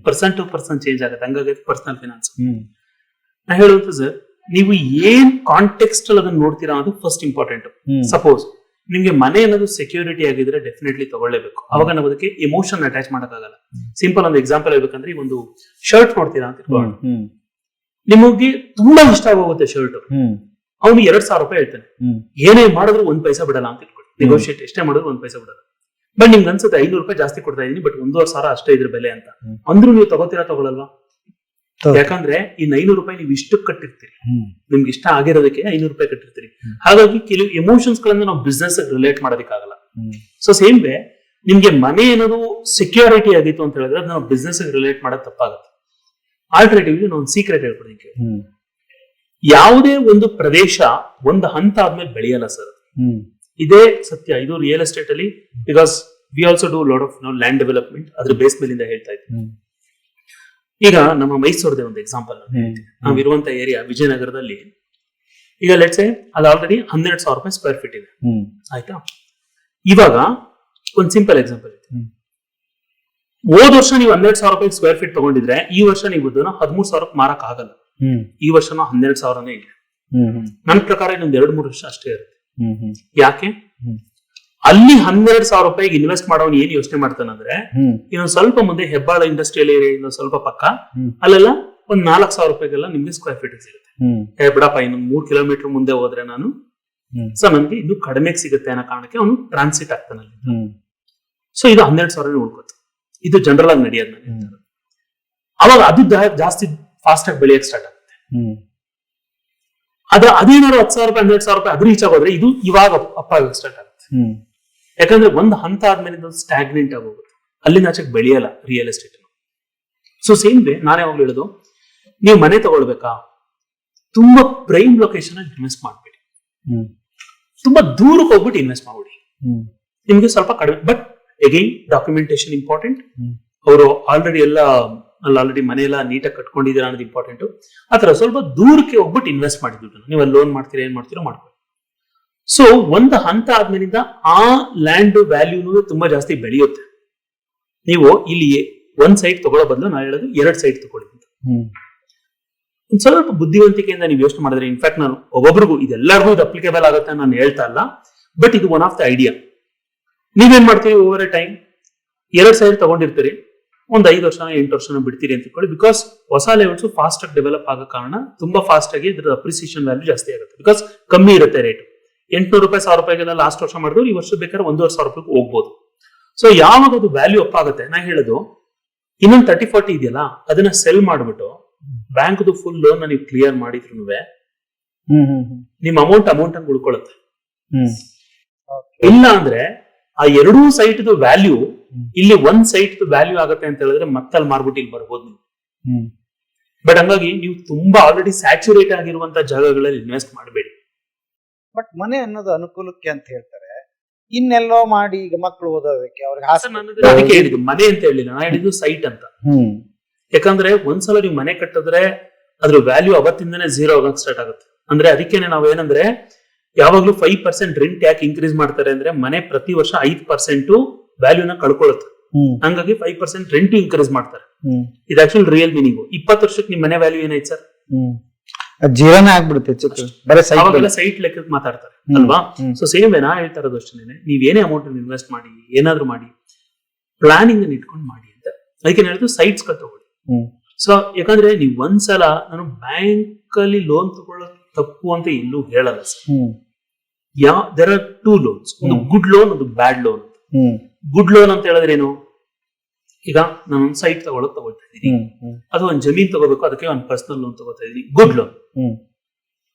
ಪರ್ಸನ್ ಟು ಪರ್ಸನ್ ಚೇಂಜ್ ಆಗುತ್ತೆ, ಹಂಗಾಗಿ ಪರ್ಸನಲ್ ಫಿನಾನ್ಸ್. ನಾ ಹೇಳುವಂತ ಸರ್, ನೀವು ಏನ್ ಕಾಂಟೆಕ್ಸ್ಟ್ ಅಲ್ಲಿ ಅದನ್ನ ನೋಡ್ತೀರಾ ಅನ್ನೋದು ಫಸ್ಟ್ ಇಂಪಾರ್ಟೆಂಟ್. ಸಪೋಸ್ ನಿಮ್ಗೆ ಮನೆ ಅನ್ನೋದು ಸೆಕ್ಯೂರಿಟಿ ಆಗಿದ್ರೆ ಡೆಫಿನೆಟ್ಲಿ ತಗೊಳ್ಳೇಬೇಕು. ಅವಾಗ ನಾವು ಅದಕ್ಕೆ ಎಮೋಷನ್ ಅಟ್ಯಾಚ್ ಮಾಡಕ್ಕಾಗಲ್ಲ. ಸಿಂಪಲ್ ಒಂದು ಎಕ್ಸಾಂಪಲ್ ಹೇಳ್ಬೇಕಂದ್ರೆ, ಈ ಒಂದು ಶರ್ಟ್ ನೋಡ್ತೀರಾ ಅಂತ ಇಟ್ಕೊಳ್ಳೋಣ, ನಿಮಗೆ ತುಂಬಾ ಇಷ್ಟ ಆಗೋಗುತ್ತೆ ಶರ್ಟ್, ಅವನು 2,000 ರೂಪಾಯಿ ಹೇಳ್ತಾನೆ, ಏನೇ ಮಾಡಿದ್ರು 1 ಪೈಸಾ ಬಿಡಲ್ಲ ಅಂತ ಇಟ್ಕೊಳ್ಳಿ, ನೆಗೋಷಿಯೇಟ್ ಎಷ್ಟೇ ಮಾಡಿದ್ರು 1 ಪೈಸಾ ಬಿಡಲ್ಲ. ಬಟ್ ನಿಮ್ಗೆ ಅನ್ಸುತ್ತೆ 500 ರೂಪಾಯಿ ಜಾಸ್ತಿ ಕೊಡ್ತಾ ಇದೀನಿ, ಬಟ್ 1,500 ಅಷ್ಟೇ ಇದ್ರ ಬೆಲೆ ಅಂತ ಅಂದ್ರೂ ನೀವು ತಗೋಲ್ವಾ? ಯಾಕಂದ್ರೆ ಈ 500 ರೂಪಾಯಿ ನೀವು ಇಷ್ಟಕ್ಕೆ ಕಟ್ಟಿರ್ತೀರಿ, ನಿಮ್ಗೆ ಇಷ್ಟ ಆಗಿರೋದಕ್ಕೆ 500 ರೂಪಾಯಿ ಕಟ್ಟಿರ್ತೀರಿ. ಹಾಗಾಗಿ ಕೆಲವು ಎಮೋಷನ್ಸ್ ಗಳನ್ನ ನಾವು ಬಿಸ್ನೆಸ್ ರಿಲೇಟ್ ಮಾಡೋದಕ್ಕಾಗಲ್ಲ. ಸೊ ಸೇಮ್ ವೇ, ನಿಮ್ಗೆ ಮನೆ ಅನ್ನೋದು ಸೆಕ್ಯೂರಿಟಿ ಆಗಿತ್ತು ಅಂತ ಹೇಳಿದ್ರೆ ನಾವು ಬಿಸ್ನೆಸ್ ರಿಲೇಟ್ ಮಾಡೋದು ತಪ್ಪಾಗುತ್ತೆ. ಆಲ್ಟರ್ನೇಟಿವ್ಲಿ ನಾವು ಒಂದು ಸೀಕ್ರೆಟ್ ಹೇಳ್ಕೊಡ್ತೀನಿ, ಯಾವುದೇ ಒಂದು ಪ್ರದೇಶ ಒಂದು ಹಂತ ಆದ್ಮೇಲೆ ಬೆಳೆಯಲ್ಲ ಸರ್, ಇದೇ ಸತ್ಯ. ಇದು ರಿಯಲ್ ಎಸ್ಟೇಟ್ ಅಲ್ಲಿ, because we also do lot of land development, ಅದ್ರ ಬೇಸ್ ಮೇಲಿಂದ ಹೇಳ್ತಾ ಇದ್ದೀವಿ. ಈಗ ನಮ್ಮ ಮೈಸೂರದೇ ಒಂದು ಎಕ್ಸಾಂಪಲ್ ನಾವು ಇರುವಂತ ಏರಿಯಾ ವಿಜಯನಗರದಲ್ಲಿ, ಈಗ ಲೆಟ್ಸ್ ಸೇ ಅದು ಆಲ್ರೆಡಿ 12,000 ರೂಪಾಯಿ ಸ್ಕ್ವೇರ್ ಫೀಟ್ ಇದೆ, ಆಯ್ತಾ? ಇವಾಗ ಒಂದು ಸಿಂಪಲ್ ಎಕ್ಸಾಂಪಲ್ ಇದೆ, ಹೋದ ವರ್ಷ ನೀವು 12,000 ರೂಪಾಯಿ ಸ್ಕ್ವೇರ್ ಫೀಟ್ ತಗೊಂಡಿದ್ರೆ, ಈ ವರ್ಷ ನೀವು ಅದನ್ನ 13,000 ಮಾರಕ್ ಆಗಲ್ಲ. ಈ ವರ್ಷನೂ 12,000ನೇ ಇದೆ. ನನ್ನ ಪ್ರಕಾರ ಇನ್ನೊಂದು 2-3 ವರ್ಷ ಅಷ್ಟೇ ಇರುತ್ತೆ. ಯಾಕೆ? ಅಲ್ಲಿ 12,000 ರೂಪಾಯಿಗೆ ಇನ್ವೆಸ್ಟ್ ಮಾಡೋನು ಏನ್ ಯೋಚನೆ ಮಾಡ್ತಾನಂದ್ರೆ, ಇನ್ನೊಂದು ಸ್ವಲ್ಪ ಮುಂದೆ ಹೆಬ್ಬಾಳ ಇಂಡಸ್ಟ್ರಿಯಲ್ ಏರಿಯಾ ಇನ್ನೊಂದು ಸ್ವಲ್ಪ ಪಕ್ಕ, ಅಲ್ಲೆಲ್ಲ ಒಂದ್ 4,000 ರೂಪಾಯಿಗೆಲ್ಲ ನಿಮ್ಗೆ ಸ್ಕ್ವೇರ್ ಫೀಟ್ ಸಿಗುತ್ತೆ. ಬಿಡಪ್ಪ, ಇನ್ನೊಂದು 3 ಕಿಲೋಮೀಟರ್ ಮುಂದೆ ಹೋದ್ರೆ ನಾನು, ಸೊ ನನ್ಗೆ ಇದು ಕಡಿಮೆಗೆ ಸಿಗುತ್ತೆ ಅನ್ನೋ ಕಾರಣಕ್ಕೆ ಅವನು ಟ್ರಾನ್ಸಿಟ್ ಆಗ್ತಾನೆ. ಸೊ ಇದು 12,000 ಉಳ್ಕೋತು. ಇದು ಜನರಲ್ ಆಗಿ ನಡೆಯೋದು. ಅವಾಗ ಅದು ಜಾಸ್ತಿ ಫಾಸ್ಟ್ ಆಗಿ ಬೆಳೆಯಕ್ಕೆ ಸ್ಟಾರ್ಟ್ ಆಗುತ್ತೆ. ಅದೇನಾದ್ರು 10,000 ರೂಪಾಯಿ 12,000 ರೂಪಾಯಿ ಅದ್ರ ರೀಚ್ ಆಗೋದ್ರೆ ಇದು ಇವಾಗ ಅಪ್ಪ ಆಗಕ್ಕೆ ಸ್ಟಾರ್ಟ್ ಆಗುತ್ತೆ. ಯಾಕಂದ್ರೆ ಒಂದು ಹಂತ ಆದ್ಮೇಲೆ ಸ್ಟಾಗ್ನೆಂಟ್ ಆಗೋಗುತ್ತೆ, ಅಲ್ಲಿಂದ ಆಚೆಗೆ ಬೆಳೆಯಲ್ಲ real estate. So same way, ನಾನೇ ಯಾವಾಗ್ಲೂ ಹೇಳೋದು, ನೀವು ಮನೆ ತಗೊಳ್ಬೇಕಾ, ತುಂಬಾ ಪ್ರೈಮ್ ಲೊಕೇಶನ್ ಅಲ್ಲಿ ಇನ್ವೆಸ್ಟ್ ಮಾಡ್ಬೇಡಿ, ತುಂಬಾ ದೂರಕ್ಕೆ ಹೋಗ್ಬಿಟ್ಟು ಇನ್ವೆಸ್ಟ್ ಮಾಡ್ಬಿಡಿ, ನಿಮ್ಗೆ ಸ್ವಲ್ಪ ಕಡಿಮೆ. But again documentation important. ಅವರು ಆಲ್ರೆಡಿ ಎಲ್ಲ ಅಲ್ಲಿ ಆಲ್ರೆಡಿ ಮನೆ ಎಲ್ಲ ನೀಟಾಗಿ ಕಟ್ಕೊಂಡಿದ್ದೀರಾ ಅನ್ನೋದು ಇಂಪಾರ್ಟೆಂಟ್. ಆತರ ಸ್ವಲ್ಪ ದೂರಕ್ಕೆ ಹೋಗ್ಬಿಟ್ಟು ಇನ್ವೆಸ್ಟ್ ಮಾಡಿ ದುಡ್ಡು. ನೀವು ಅಲ್ಲಿ ಲೋನ್ ಮಾಡ್ತೀರಾ, ಏನ್ ಮಾಡ್ತೀರೋ ಮಾಡ್ಕೊಳ್ಳಿ. ಸೊ ಒಂದು ಹಂತ ಆದ್ಮೇಲಿಂದ ಆ ಲ್ಯಾಂಡ್ ವ್ಯಾಲ್ಯೂನು ತುಂಬಾ ಜಾಸ್ತಿ ಬೆಳೆಯುತ್ತೆ. ನೀವು ಇಲ್ಲಿ ಒಂದ್ ಸೈಟ್ ತಗೊಳ್ಳೋ ಬದಲು ನಾ ಹೇಳೋದು 2 ಸೈಟ್ ತಗೊಳ್ಳಿ ಅಂತ. ಒಂದ್ ಸ್ವಲ್ಪ ಬುದ್ಧಿವಂತಿಕೆಯಿಂದ ನೀವು ಯೋಚನೆ ಮಾಡಿದ್ರೆ, ಇನ್ಫ್ಯಾಕ್ಟ್ ನಾನು ಒಬ್ಬೊಬ್ರಿಗೂ ಇದೆಲ್ಲರಿಗೂ ಇದು ಅಪ್ಲಿಕೇಬಲ್ ಆಗುತ್ತೆ ನಾನು ಹೇಳ್ತಾ ಇಲ್ಲ, ಬಟ್ ಇದು ಒನ್ ಆಫ್ ದ ಐಡಿಯಾ. ನೀವೇನ್ ಮಾಡ್ತೀರಿ, ಓವರ್ ಎ ಟೈಮ್ 2 ಸೈಟ್ ತಗೊಂಡಿರ್ತೀರಿ, ಒಂದ್ 5 ವರ್ಷ 8 ವರ್ಷ ಬಿಡ್ತೀರಿ ಅಂತ ತಿಳ್ಕೊಳ್ಳಿ. ಬಿಕಾಸ್ ಹೊಸ ಲೆವೆಲ್ಸ್ ಫಾಸ್ಟ್ ಆಗಿ ಡೆವಲಪ್ ಆಗೋ ಕಾರಣ ತುಂಬಾ ಫಾಸ್ಟ್ ಆಗಿ ಇದ್ರ ಅಪ್ರಿಸಿಯೇಷನ್ ವ್ಯಾಲ್ಯೂ ಜಾಸ್ತಿ ಆಗುತ್ತೆ. ಬಿಕಾಸ್ ಕಮ್ಮಿ ಇರುತ್ತೆ ರೇಟ್. 800 ರೂಪಾಯಿ 1000 ರೂಪಾಯಿಗೆಲ್ಲ ಲಾಸ್ಟ್ ವರ್ಷ ಮಾಡಿದ್ರು ಈ ವರ್ಷ ಬೇಕಾದ್ರೆ 1,500 ರೂಪಾಯಿಗೆ ಹೋಗ್ಬೋದು. ಸೊ ಯಾವಾಗ ಅದು ವ್ಯಾಲ್ಯೂ ಅಪ್ ಆಗುತ್ತೆ, ನಾ ಹೇಳೋದು ಇನ್ನೊಂದು 30-40 ಇದೆಯಲ್ಲ ಅದನ್ನ ಸೆಲ್ ಮಾಡ್ಬಿಟ್ಟು ಬ್ಯಾಂಕ್ ಫುಲ್ ಲೋನ್ ನೀವು ಕ್ಲಿಯರ್ ಮಾಡಿದ್ರು ನಿಮ್ ಅಮೌಂಟ್ ಅನ್ನು ಉಳ್ಕೊಳ್ಳುತ್ತೆ. ಇಲ್ಲ ಅಂದ್ರೆ ಆ 2 ಸೈಟ್ ವ್ಯಾಲ್ಯೂ ಇಲ್ಲಿ 1 ಸೈಟ್ ವ್ಯಾಲ್ಯೂ ಆಗುತ್ತೆ ಅಂತ ಹೇಳಿದ್ರೆ ಮತ್ತೆ ಅಲ್ಲಿ ಮಾರ್ಬಿಟ್ಟು ಇಲ್ಲಿ ಬರ್ಬೋದು ನೀವು. ಬಟ್ ಹಂಗಾಗಿ ನೀವು ತುಂಬಾ ಆಲ್ರೆಡಿ ಸ್ಯಾಚುರೇಟ್ ಆಗಿರುವಂತ ಜಾಗಗಳಲ್ಲಿ ಇನ್ವೆಸ್ಟ್ ಮಾಡಬೇಡಿ. ಬಟ್ ಮನೆ ಅನ್ನೋದು ಅನುಕೂಲಕ್ಕೆ ಅಂತ ಹೇಳ್ತಾರೆ, ಇನ್ನೆಲ್ಲೋ ಮಾಡಿ ಈಗ ಮಕ್ಕಳು ಓದೋದಕ್ಕೆ ಅವ್ರಿಗೆ ಅದಕ್ಕೆ ಹೇಳಿದ್ದು ಮನೆ ಅಂತ ಹೇಳಿಲ್ಲ, ನಾ ಹೇಳಿದ್ದು ಸೈಟ್ ಅಂತ. ಯಾಕಂದ್ರೆ ಒಂದ್ಸಲ ನೀವು ಮನೆ ಕಟ್ಟಿದ್ರೆ ಅದ್ರ ವ್ಯಾಲ್ಯೂ ಅವತ್ತಿಂದನೇ 0 ಆಗಕ್ ಸ್ಟಾರ್ಟ್ ಆಗುತ್ತೆ. ಅಂದ್ರೆ ಅದಕ್ಕೇನೆ ನಾವ್ ಏನಂದ್ರೆ ಯಾವಾಗ್ಲೂ 5% ರೆಂಟ್ ಯಾಕೆ ಇನ್ಕ್ರೀಸ್ ಮಾಡ್ತಾರೆ ಅಂದ್ರೆ ಮನೆ ಪ್ರತಿ ವರ್ಷ 5% ವ್ಯಾಲ್ಯೂನ ಕಳ್ಕೊಳ್ಳುತ್ತೆ. ಹಂಗಾಗಿ 5% ರೆಂಟ್ ಇನ್ಕ್ರೀಸ್ ಮಾಡ್ತಾರೆ. ಇದು ಆಕ್ಚುಲ್ ರಿಯಲ್ ಮೀನಿಂಗ್. 20 ವರ್ಷಕ್ಕೆ ನಿಮ್ ಮನೆ ವ್ಯಾಲ್ಯೂ ಏನಾಯ್ತು ಸರ್? ಜೀವನ ಆಗ್ಬಿಡುತ್ತೆ. ಅವಾಗೆಲ್ಲ ಸೈಟ್ ಲೆಕ್ಕಕ್ಕೆ ಮಾತಾಡ್ತಾರೆ ಅಲ್ವಾ? ಸೊ ಸೇಮ್ ನಾ ಹೇಳ್ತಾ ಇರೋದು ಅಷ್ಟೇನೆ, ನೀವ್ ಏನೇ ಅಮೌಂಟ್ ಇನ್ವೆಸ್ಟ್ ಮಾಡಿ ಏನಾದ್ರು ಮಾಡಿ ಪ್ಲಾನಿಂಗ್ ಅನ್ನು ಇಟ್ಕೊಂಡು ಮಾಡಿ ಅಂತ. ಅದಕ್ಕೆ ಹೇಳಿದ್ರು ಸೈಟ್ಸ್ ತಗೊಳ್ಳಿ. ಸೊ ಯಾಕಂದ್ರೆ ನೀವು ಒಂದ್ಸಲ ನಾನು ಬ್ಯಾಂಕ್ ಅಲ್ಲಿ ಲೋನ್ ತಗೊಳ್ಳೋದು ತಪ್ಪು ಅಂತ ಎಲ್ಲೂ ಹೇಳಲ್ಲ ಸರ್. ದೇರ್ ಆರ್ 2 ಲೋನ್ಸ್, ಒಂದು ಗುಡ್ ಲೋನ್, ಒಂದು ಬ್ಯಾಡ್ ಲೋನ್. ಗುಡ್ ಲೋನ್ ಅಂತ ಹೇಳಿದ್ರೆ ಏನು, ಈಗ ನಾನು ಒಂದು ಸೈಟ್ ತಗೊಳ್ತಾ ಇದ್ದೀನಿ, ಅದು ಒಂದು ಜಮೀನ್ ತಗೋಬೇಕು, ಅದಕ್ಕೆ ಒಂದು ಪರ್ಸನಲ್ ಲೋನ್ ತಗೋತಾ ಇದೀನಿ, ಗುಡ್ ಲೋನ್.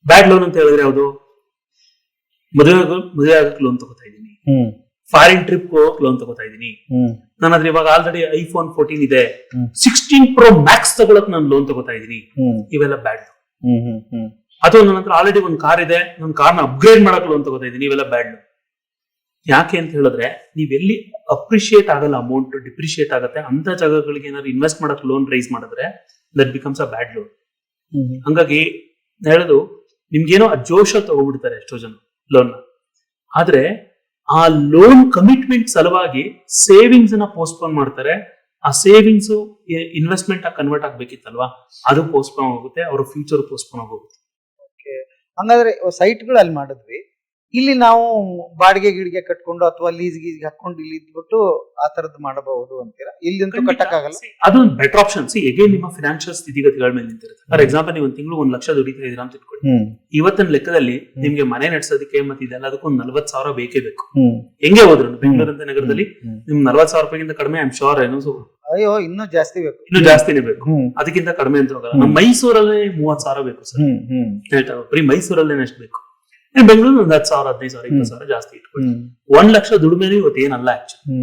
ಬ್ಯಾಡ್ ಲೋನ್ ಅಂತ ಹೇಳಿದ್ರೆ ಯಾವುದು, ಮದುವೆ ಆಗಕ್ಕೆ ಲೋನ್ ತಗೋತಾ ಇದೀನಿ, ಫಾರಿನ್ ಟ್ರಿಪ್ ಹೋಗಕ್ ಲೋನ್ ತಗೋತಾ ಇದೀನಿ, ನನ್ನ ಹತ್ರ ಇವಾಗ ಆಲ್ರೆಡಿ iPhone 14 ಇದೆ, 16 Pro Max ತಗೊಳಕ್ ನಾನು ಲೋನ್ ತಗೋತಾ ಇದೀನಿ, ಇವೆಲ್ಲ ಬ್ಯಾಡ್ ಲೋನ್. ಅಥವಾ ನನ್ನ ಹತ್ರ ಆಲ್ರೆಡಿ ಒಂದು ಕಾರ್ ಇದೆ, ನನ್ನ ಕಾರ್ನ ಅಪ್ಗ್ರೇಡ್ ಮಾಡಕ್ ಲೋನ್ ತಗೋತಾ ಇದೀನಿ, ಇವೆಲ್ಲ ಬ್ಯಾಡ್ ಲೋನ್. ಯಾಕೆ ಅಂತ ಹೇಳಿದ್ರೆ ನೀವೆಲ್ಲಿ ಅಪ್ರಿಶಿಯೇಟ್ ಆಗಲ್ಲ, ಅಮೌಂಟ್ ಡಿಪ್ರಿಶಿಯೇಟ್ ಆಗುತ್ತೆ ಅಂತ ಜಾಗಗಳಿಗೆ ಏನಾದ್ರು ಇನ್ವೆಸ್ಟ್ ಮಾಡಕ್ ಲೋನ್ ರೈಸ್ ಮಾಡಿದ್ರೆ that becomes a bad loan. ಹಂಗಾಗಿ ಹೇಳೋದು, ನಿಮ್ಗೇನೋ ಆ ಜೋಶ ತಗೋಬಿಡ್ತಾರೆ ಎಷ್ಟೋ ಜನ ಲೋನ್, ಆದ್ರೆ ಆ ಲೋನ್ ಕಮಿಟ್ಮೆಂಟ್ ಸಲುವಾಗಿ ಸೇವಿಂಗ್ಸ್ ಅನ್ನ ಪೋಸ್ಟ್ಪೋನ್ ಮಾಡ್ತಾರೆ. ಆ ಸೇವಿಂಗ್ಸ್ ಇನ್ವೆಸ್ಟ್ಮೆಂಟ್ ಆಗಿ ಕನ್ವರ್ಟ್ ಆಗ್ಬೇಕಿತ್ತಲ್ವಾ, ಅದು ಪೋಸ್ಟ್ಪೋನ್ ಆಗುತ್ತೆ, ಅವ್ರ ಫ್ಯೂಚರ್ ಪೋಸ್ಟ್ಪೋನ್ ಆಗೋಗುತ್ತೆ. ಹಂಗಾದ್ರೆ ಸೈಟ್ಗಳು ಅಲ್ಲಿ ಮಾಡಿದ್ವಿ, ಇಲ್ಲಿ ನಾವು ಬಾಡಿಗೆ ಗಿಡಿಗೆ ಕಟ್ಕೊಂಡು ಅಥವಾ ಲೀಸ್ ಗೀಸ್ ಹಾಕೊಂಡು ಇಲ್ಲಿ ಇದ್ಬಿಟ್ಟು ಆ ತರದ್ದು ಮಾಡಬಹುದು ಅಂತೀರಾ? ಇಲ್ಲಂತೂ ಕಟ್ಟಕ್ಕಾಗಲ್ಲ. ಅದು ಒಂದು ಬೆಟರ್ ಆಪ್ಷನ್. ಎಗೇನ್ ನಿಮ್ಮ ಫಿನಾನ್ಷಿಯಲ್ ಸ್ಥಿತಿಗತಿಗಳ ಮೇಲೆ ನಿಂತಿರುತ್ತೆ. ಫಾರ್ ಎಕ್ಸಾಂಪಲ್, ನೀವು ಒಂದು ತಿಂಗಳು 1 ಲಕ್ಷ ದುಡಿತಾ ಇದೀರಾ ಅಂತ ಇಟ್ಕೊಳ್ಳಿ. ಇವತ್ತಿನ ಲೆಕ್ಕದಲ್ಲಿ ನಿಮ್ಗೆ ಮನೆ ನಡೆಸೋದಕ್ಕೆ ಮತ್ತೆ ಇದೆಲ್ಲದಕ್ಕೂ 40,000 ಬೇಕೇ ಬೇಕು. ಹೆಂಗೆ ಹೋದ್ರು ಬೆಂಗಳೂರು ಅಂತ ನಗರದಲ್ಲಿ ನಿಮ್ಗೆ 40,000 ರೂಪಾಯಿಗಿಂತ ಕಡಿಮೆ ಐ ಆಮ್ ಶೋರ್ ಅಯ್ಯೋ ಇನ್ನೂ ಜಾಸ್ತಿ ಬೇಕು, ಇನ್ನೂ ಜಾಸ್ತಿನೇ ಬೇಕು, ಅದಕ್ಕಿಂತ ಕಡಿಮೆ ಅಂತ ಹೋಗಲ್ಲ. ನಮ್ಮ ಮೈಸೂರಲ್ಲೇ 30,000 ಬೇಕು ಸರ್ ಹೇಳ್ತಾ, ಬರೀ ಮೈಸೂರಲ್ಲೇ ಎಷ್ಟು ಬೇಕು. ಬೆಂಗಳೂರು 10,000 15,000 20,000 ಜಾಸ್ತಿ ಇಟ್ಕೊಳ್ಳಿ. 1 ಲಕ್ಷ ದುಡಿಮೆನೂ ಇವತ್ತು ಏನಲ್ಲ ಆಕ್ಚುಲಿ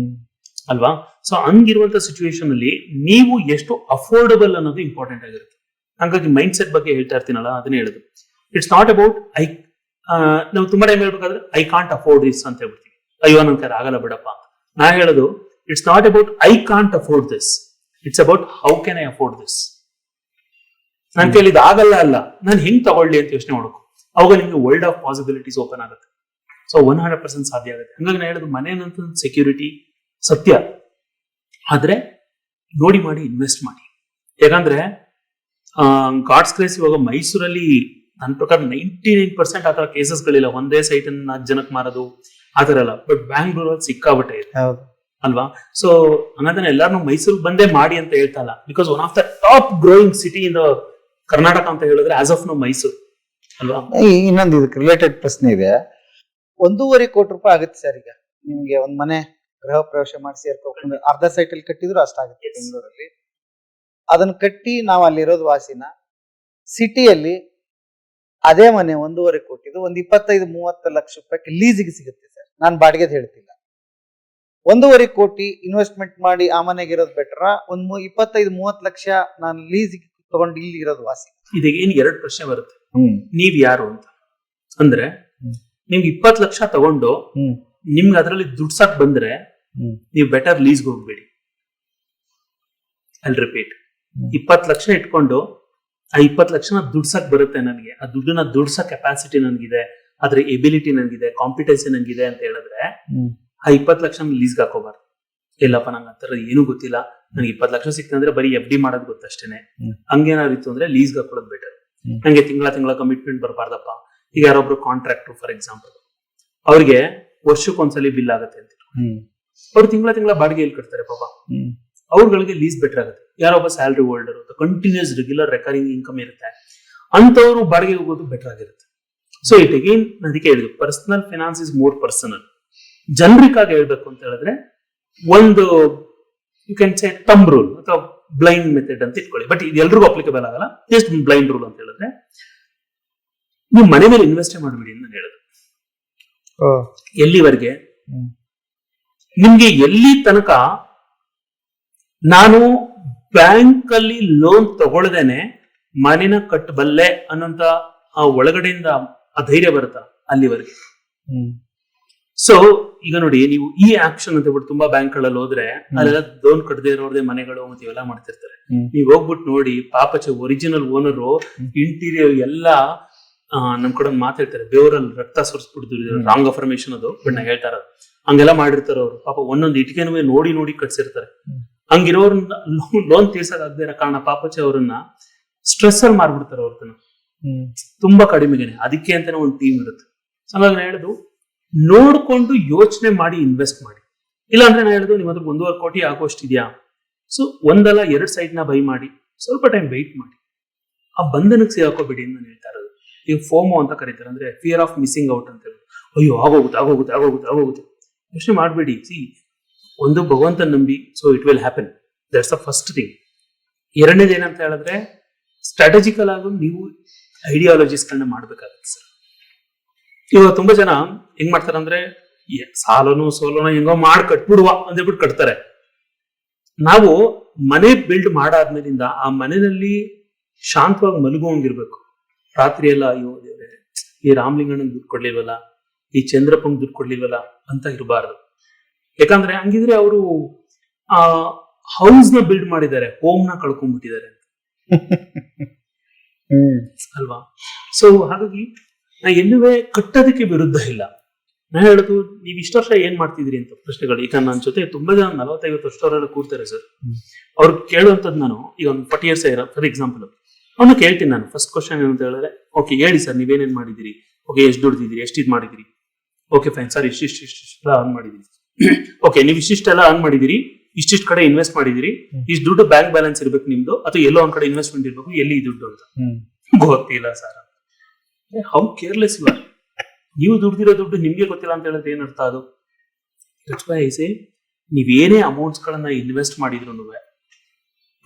ಅಲ್ವಾ? ಸೊ ಹಂಗಿರುವಂತ ಸಿಚುವೇಶನ್ ಅಲ್ಲಿ ನೀವು ಎಷ್ಟು ಅಫೋರ್ಡಬಲ್ ಅನ್ನೋದು ಇಂಪಾರ್ಟೆಂಟ್ ಆಗಿರುತ್ತೆ. ಹಾಗಾಗಿ ಮೈಂಡ್ ಸೆಟ್ ಬಗ್ಗೆ ಹೇಳ್ತಾ ಇರ್ತೀನಲ್ಲ, ಅದನ್ನೇ ಹೇಳುದು. ಇಟ್ಸ್ ನಾಟ್ ಅಬೌಟ್ ನಾವು ತುಂಬಾ ಟೈಮ್ ಹೇಳ್ಬೇಕಾದ್ರೆ ಐ ಕಾಂಟ್ ಅಫೋರ್ಡ್ ದಿಸ್ ಅಂತ ಹೇಳ್ಬಿಡ್ತೀವಿ, ಅಯ್ಯೋ ನನ್ ಕೈ ಆಗಲ್ಲ ಬಿಡಪ್ಪ ಅಂತ. ನಾ ಹೇಳೋದು, it's not about I can't afford this, it's about how can I afford this. ನನ್ ಕೈಲಿ ಇದು ಆಗಲ್ಲ ಅಲ್ಲ, ನಾನು ಹೆಂಗ್ ತಗೊಳ್ಳಿ ಅಂತ ಯೋಚನೆ ಮಾಡ್ಕೊ. ಅವಾಗ ನಿಮ್ಗೆ ವರ್ಲ್ಡ್ ಆಫ್ ಪಾಸಿಬಿಲಿಟೀಸ್ ಓಪನ್ ಆಗುತ್ತೆ. ಸೊ 100% ಸಾಧ್ಯ ಆಗುತ್ತೆ. ಹಂಗಾಗಿ ನಾನು ಹೇಳೋದು, ಮನೇನಂತ ಸೆಕ್ಯೂರಿಟಿ ಸತ್ಯ, ಆದ್ರೆ ನೋಡಿ ಮಾಡಿ ಇನ್ವೆಸ್ಟ್ ಮಾಡಿ. ಯಾಕಂದ್ರೆ ಗಾಡ್ಸ್ ಗ್ರೇಸ್ ಇವಾಗ ಮೈಸೂರಲ್ಲಿ ನನ್ನ ಪ್ರಕಾರ 99% ಆತರ ಕೇಸಸ್ಗಳಿಲ್ಲ. ಒಂದೇ ಸೈಟ್ ಅನ್ನು 4 ಜನಕ್ಕೆ ಮಾರೋದು ಆತರ ಅಲ್ಲ. ಬಟ್ ಬ್ಯಾಂಗ್ಳೂರಲ್ಲಿ ಸಿಕ್ಕಾಬಟ್ಟೆ ಇದೆ ಅಲ್ವಾ? ಸೊ ಹಂಗಂದ್ರೆ ಎಲ್ಲಾರು ಮೈಸೂರಿಗೆ ಬಂದೇ ಮಾಡಿ ಅಂತ ಹೇಳ್ತಾ ಇಲ್ಲ. Because one of the top growing city in the Karnataka ಅಂತ ಹೇಳಿದ್ರೆ ಆಸ್ ಆಫ್ ನೋ ಮೈಸೂರು ಅಲ್ವಾ? ಇನ್ನೊಂದು ಇದಕ್ಕೆ ರಿಲೇಟೆಡ್ ಪ್ರಶ್ನೆ ಇದೆ. 1.5 ಕೋಟಿ ರೂಪಾಯಿ ಆಗುತ್ತೆ ಸರ್. ಈಗ ನಿಮ್ಗೆ ಒಂದ್ ಮನೆ ಗೃಹ ಪ್ರವೇಶ ಮಾಡಿ ಸೇರ್ಕೊಂಡು ಅರ್ಧ ಸೈಟ್ ಅಲ್ಲಿ ಕಟ್ಟಿದ್ರು ಅಷ್ಟಾಗುತ್ತೆ ಬೆಂಗಳೂರಲ್ಲಿ. ಅದನ್ನ ಕಟ್ಟಿ ನಾವು ಅಲ್ಲಿರೋದು ವಾಸಿನ, ಸಿಟಿಯಲ್ಲಿ ಅದೇ ಮನೆ 1.5 ಕೋಟಿದು ಒಂದು 25-30 ಲಕ್ಷ ರೂಪಾಯಿ ಲೀಸಿಗೆ ಸಿಗುತ್ತೆ ಸರ್. ನಾನು ಬಾಡಿಗೆ ಹೇಳ್ತಿಲ್ಲ. 1.5 ಕೋಟಿ ಇನ್ವೆಸ್ಟ್ಮೆಂಟ್ ಮಾಡಿ ಆ ಮನೆಗೆ ಇರೋದು ಬೆಟರ್, ಒಂದ್ 25-30 ಲಕ್ಷ ನಾನು ಲೀಸಿಗೆ ತಗೊಂಡು ಇಲ್ಲಿ ಇರೋದು ವಾಸಿ. ಇದಕ್ಕೆ ಏನ್ 2 ಪ್ರಶ್ನೆ ಬರುತ್ತೆ. ನೀವ್ ಯಾರು ಅಂತ ಅಂದ್ರೆ, ನಿಮ್ಗೆ 20 ಲಕ್ಷ ತಗೊಂಡು ನಿಮ್ಗೆ ಅದರಲ್ಲಿ ದುಡ್ಡು ಬಂದ್ರೆ ನೀವು ಬೆಟರ್ ಲೀಸ್ಗೆ ಹೋಗ್ಬೇಡಿ. ಐ ರಿಪೀಟ್, 20 ಲಕ್ಷ ಇಟ್ಕೊಂಡು ಆ 20 ಲಕ್ಷನ ದುಡ್ಸಕ್ ಬರುತ್ತೆ ನನಗೆ, ಆ ದುಡ್ಡನ್ನ ದುಡ್ಸಕ್ ಕೆಪಾಸಿಟಿ ನನ್ಗಿದೆ, ಅದ್ರ ಎಬಿಲಿಟಿ ನನ್ಗಿದೆ, ಕಾಂಪಿಟೆನ್ಸಿ ನನ್ಗಿದೆ ಅಂತ ಹೇಳಿದ್ರೆ ಆ 20 ಲಕ್ಷ ಲೀಸ್ಗೆ ಹಾಕೋಬಾರ್ದು. ಇಲ್ಲಪ್ಪ ನಂಗೆ ಆ ಥರ ಏನೂ ಗೊತ್ತಿಲ್ಲ, ನಂಗೆ 20 ಲಕ್ಷ ಸಿಕ್ತಂದ್ರೆ ಬರೀ FD ಮಾಡೋದು ಗೊತ್ತಷ್ಟೇನೆ, ಹಂಗೇನಾದ್ರು ಇತ್ತು ಅಂದ್ರೆ ಲೀಸ್ಗೆ ಹಾಕೊಳ್ಳೋದು ಬೆಟರ್. ನಂಗೆ ತಿಂಗಳ ಕಮಿಟ್ಮೆಂಟ್ ಬರಬಾರ್ದಪ್ಪ. ಈಗ ಯಾರೊಬ್ರು ಕಾಂಟ್ರಾಕ್ಟರ್ ಫಾರ್ ಎಕ್ಸಾಂಪಲ್, ಅವ್ರಿಗೆ ವರ್ಷಕ್ಕೊಂದ್ಸಲಿ ಬಿಲ್ ಆಗುತ್ತೆ ಅಂತ, ಅವ್ರು ತಿಂಗಳ ಬಾಡಿಗೆ ಎಲ್ಲಿ ಕಟ್ತಾರೆ ಪಾಪ, ಅವ್ರಗಳಿಗೆ ಲೀಸ್ ಬೆಟರ್ ಆಗುತ್ತೆ. ಯಾರೊಬ್ಬ salary holder continuous regular recurring income ಇರುತ್ತೆ, ಅಂತವ್ರು ಬಾಡಿಗೆ ಹೋಗೋದು ಬೆಟರ್ ಆಗಿರುತ್ತೆ. ಸೊ ಇಟ್ ಅಗೇನ್ ಅದಕ್ಕೆ ಹೇಳಿದ್ರು, personal finance is more personal. Generic ಆಗಿ ಹೇಳ್ಬೇಕು ಅಂತ ಹೇಳಿದ್ರೆ ಒಂದು you can say thumb rule ಅಥವಾ ಬ್ಲೈಂಡ್ ಮೆಥಡ್ ಅಂತ ಇಟ್ಕೊಳ್ಳಿ, ಬಟ್ ಇದು ಎಲ್ರಿಗೂ ಅಪ್ಲಿಕಬಲ್ ಆಗಲ್ಲ. ಜಸ್ಟ್ ಬ್ಲೈಂಡ್ ರೂಲ್ ಅಂತ ಹೇಳಿದ್ರೆ ನೀವು ಮನೆ ಮೇಲೆ ಇನ್ವೆಸ್ಟ್ ಮಾಡಬೇಡಿ ಅಂತ ನಾನು ಹೇಳೋದು. ಎಲ್ಲಿವರೆಗೆ ನಿಮ್ಗೆ ಎಲ್ಲಿ ತನಕ ನಾನು ಬ್ಯಾಂಕ್ ಅಲ್ಲಿ ಲೋನ್ ತಗೊಳ್ದೇನೆ ಮನೇನ ಕಟ್ಟಬಲ್ಲೆ ಅನ್ನೋಂತ ಆ ಒಳಗಡೆಯಿಂದ ಆ ಧೈರ್ಯ ಬರುತ್ತಾ ಅಲ್ಲಿವರೆಗೆ. ಸೊ ಈಗ ನೋಡಿ, ನೀವು ಈ ಆಕ್ಷನ್ ಅಂತ ಹೇಳ್ಬಿಟ್ಟು ತುಂಬಾ ಬ್ಯಾಂಕ್ ಗಳಲ್ಲಿ ಹೋದ್ರೆ ಅಲ್ಲೆಲ್ಲ ಲೋನ್ ಕಟ್ಟದೇ ಇರೋದೇ ಮನೆಗಳು ಮತ್ತೆ ಇವೆಲ್ಲ ಮಾಡ್ತಿರ್ತಾರೆ. ನೀವ್ ಹೋಗ್ಬಿಟ್ಟು ನೋಡಿ, ಪಾಪಚ ಒರಿಜಿನಲ್ ಓನರು ಇಂಟೀರಿಯರ್ ಎಲ್ಲ ನಮ್ ಕಡೆ ಮಾತಾಡ್ತಾರೆ, ಬೇವರಲ್ಲಿ ರಕ್ತ ಸುರಿಸ್ಬಿಡ್ತಿದ್ರು, ರಾಂಗ್ ಅಫರ್ಮೇಶನ್ ಅದು, ಬಟ್ ನಾ ಹೇಳ್ತಾ ಇರೋದು ಹಂಗೆಲ್ಲ ಮಾಡಿರ್ತಾರೆ ಅವ್ರು. ಪಾಪ ಒಂದೊಂದು ಇಟ್ಕೆನೂ ನೋಡಿ ಕಟ್ಸಿರ್ತಾರೆ. ಹಂಗಿರೋರ್ನ ಲೋನ್ ತೀರ್ಸಕ್ಕಾಗದೇ ಇರೋ ಕಾರಣ ಪಾಪಚ ಅವ್ರನ್ನ ಸ್ಟ್ರೆಸ್ ಅಲ್ಲಿ ಮಾಡ್ಬಿಡ್ತಾರೆ ಅವ್ರನ್ನ ತುಂಬಾ ಕಡಿಮೆಗೆನೆ. ಅದಕ್ಕೆ ಅಂತಾನೆ ಒಂದು ಟೀಮ್ ಇರುತ್ತೆ. ಹಾಗಾಗಿ ನಾ ಹೇಳುದು, ನೋಡ್ಕೊಂಡು ಯೋಚನೆ ಮಾಡಿ ಇನ್ವೆಸ್ಟ್ ಮಾಡಿ. ಇಲ್ಲ ಅಂದ್ರೆ ನಾ ಹೇಳುದು, ನಿಮ್ಮ ಹತ್ರ 1.5 ಕೋಟಿ ಆಗೋಷ್ಟಿದ್ಯಾ, ಸೊ ಒಂದಲ್ಲ 2 ಸೈಟ್ ನ ಬೈ ಮಾಡಿ, ಸ್ವಲ್ಪ ಟೈಮ್ ವೆಯ್ಟ್ ಮಾಡಿ. ಆ ಬಂಧನಕ್ಕೆ ಸಿಗಾಕೋಬೇಡಿ ಅಂತ ನಾನು ಹೇಳ್ತಾ ಇರೋದು. ಈಗ ಫೋಮೋ ಅಂತ ಕರೀತಾರೆ, ಅಂದ್ರೆ ಫಿಯರ್ ಆಫ್ ಮಿಸ್ಸಿಂಗ್ ಔಟ್ ಅಂತ ಹೇಳಿ. ಅಯ್ಯೋ ಆಗೋಗುತ್ತೆ ಯೋಚನೆ ಮಾಡಬೇಡಿ. ಸಿ, ಒಂದು ಭಗವಂತ ನಂಬಿ, so it will happen, that's the first thing. ಎರಡನೇದು ಏನಂತ ಹೇಳಿದ್ರೆ, ಸ್ಟ್ರಾಟಜಿಕಲ್ ಆಗಿ ನೀವು ಐಡಿಯಾಲಜೀಸ್ ಗಳನ್ನ ಮಾಡ್ಬೇಕಾಗತ್ತೆ ಸರ್. ಇವಾಗ ತುಂಬಾ ಜನ ಹೆಂಗ್ ಮಾಡ್ತಾರೆ ಅಂದ್ರೆ, ಸಾಲನೋ ಸೋಲೋನೋ ಹೆಂಗೋ ಮಾಡಿ ಕಟ್ಬಿಡುವ ಅಂತ ಹೇಳ್ಬಿಟ್ಟು ಕಟ್ತಾರೆ. ನಾವು ಮನೆ ಬಿಲ್ಡ್ ಮಾಡಾದ್ಮೇಲಿಂದ ಆ ಮನೆಯಲ್ಲಿ ಶಾಂತವಾಗಿ ಮಲಗುವಂಗಿರ್ಬೇಕು. ರಾತ್ರಿ ಎಲ್ಲ ಅಯ್ಯೋ ದೇವ್ರೆ, ಈ ರಾಮಲಿಂಗಣ್ಣಂಗೆ ದುಡ್ಡು ಕೊಡ್ಲಿಲ್ವಲ್ಲ, ಈ ಚಂದ್ರಪ್ಪಂಗೆ ದುಡ್ಡು ಕೊಡ್ಲಿಲ್ವಲ್ಲ ಅಂತ ಇರಬಾರ್ದು. ಯಾಕಂದ್ರೆ ಹಂಗಿದ್ರೆ ಅವರು ಆ ಹೌಸ್ ನ ಬಿಲ್ಡ್ ಮಾಡಿದ್ದಾರೆ, ಹೋಮ್ ನ ಕಳ್ಕೊಂಡ್ಬಿಟ್ಟಿದ್ದಾರೆ ಅಲ್ವಾ. ಸೊ ಹಾಗಾಗಿ ನಾ ಎಲ್ಲುವೇ ಕಟ್ಟೋದಕ್ಕೆ ವಿರುದ್ಧ ಇಲ್ಲ. ನಾ ಹೇಳುದು, ನೀವ್ ಇಷ್ಟ ವರ್ಷ ಏನ್ ಮಾಡ್ತಿದ್ರಿ ಅಂತ ಪ್ರಶ್ನೆಗಳು. ಈಗ ನನ್ನ ಜೊತೆ ತುಂಬಾ ಜನ 40-50 ವರ್ಷದವರೆಲ್ಲ ಕೂರ್ತಾರೆ ಸರ್. ಅವ್ರು ಕೇಳುವಂತದ್ದು, ನಾನು ಈಗ ಒಂದು 40 years ಫಾರ್ ಎಕ್ಸಾಂಪಲ್, ಅವನು ಕೇಳ್ತೀನಿ ನಾನು. ಫಸ್ಟ್ ಕ್ವಶನ್ ಏನಂತ ಹೇಳಿದ್ರೆ, ಓಕೆ ಹೇಳಿ ಸರ್, ನೀವೇನೇನ್ ಮಾಡಿದಿರಿ, ಓಕೆ ಎಷ್ಟು ದುಡ್ದಿದ್ದೀರಿ, ಎಷ್ಟು ಇದು ಮಾಡಿದಿರಿ, ಓಕೆ ಫೈನ್ ಸರ್, ಇಷ್ಟಿಷ್ಟೆಲ್ಲ ಅರ್ನ್ ಮಾಡಿದಿರಿ, ಓಕೆ ನೀವು ಇಷ್ಟಿಷ್ಟೆಲ್ಲ ಅರ್ನ್ ಮಾಡಿದಿರಿ, ಇಷ್ಟಿಷ್ಟು ಕಡೆ ಇನ್ವೆಸ್ಟ್ ಮಾಡಿದಿರಿ, ಇಷ್ಟು ದುಡ್ಡು ಬ್ಯಾಂಕ್ ಬ್ಯಾಲೆನ್ಸ್ ಇರ್ಬೇಕು ನಿಮ್ದು, ಅಥವಾ ಎಲ್ಲೋ ಒಂದ್ ಕಡೆ ಇನ್ವೆಸ್ಟ್ಮೆಂಟ್ ಇರ್ಬೇಕು, ಎಲ್ಲಿ ದುಡ್ಡು ಅಂತ ಗೊತ್ತಿಲ್ಲ sir. How careless you are. ನೀವು ದುಡ್ದಿರೋ ದುಡ್ಡು ನಿಮ್ಗೆ ಗೊತ್ತಿಲ್ಲ ಅಂತ ಹೇಳಿದ್ರೆ ಏನರ್ಥ ಅದು? ನೀವೇನೇ ಅಮೌಂಟ್ಸ್ ಗಳನ್ನ ಇನ್ವೆಸ್ಟ್ ಮಾಡಿದ್ರು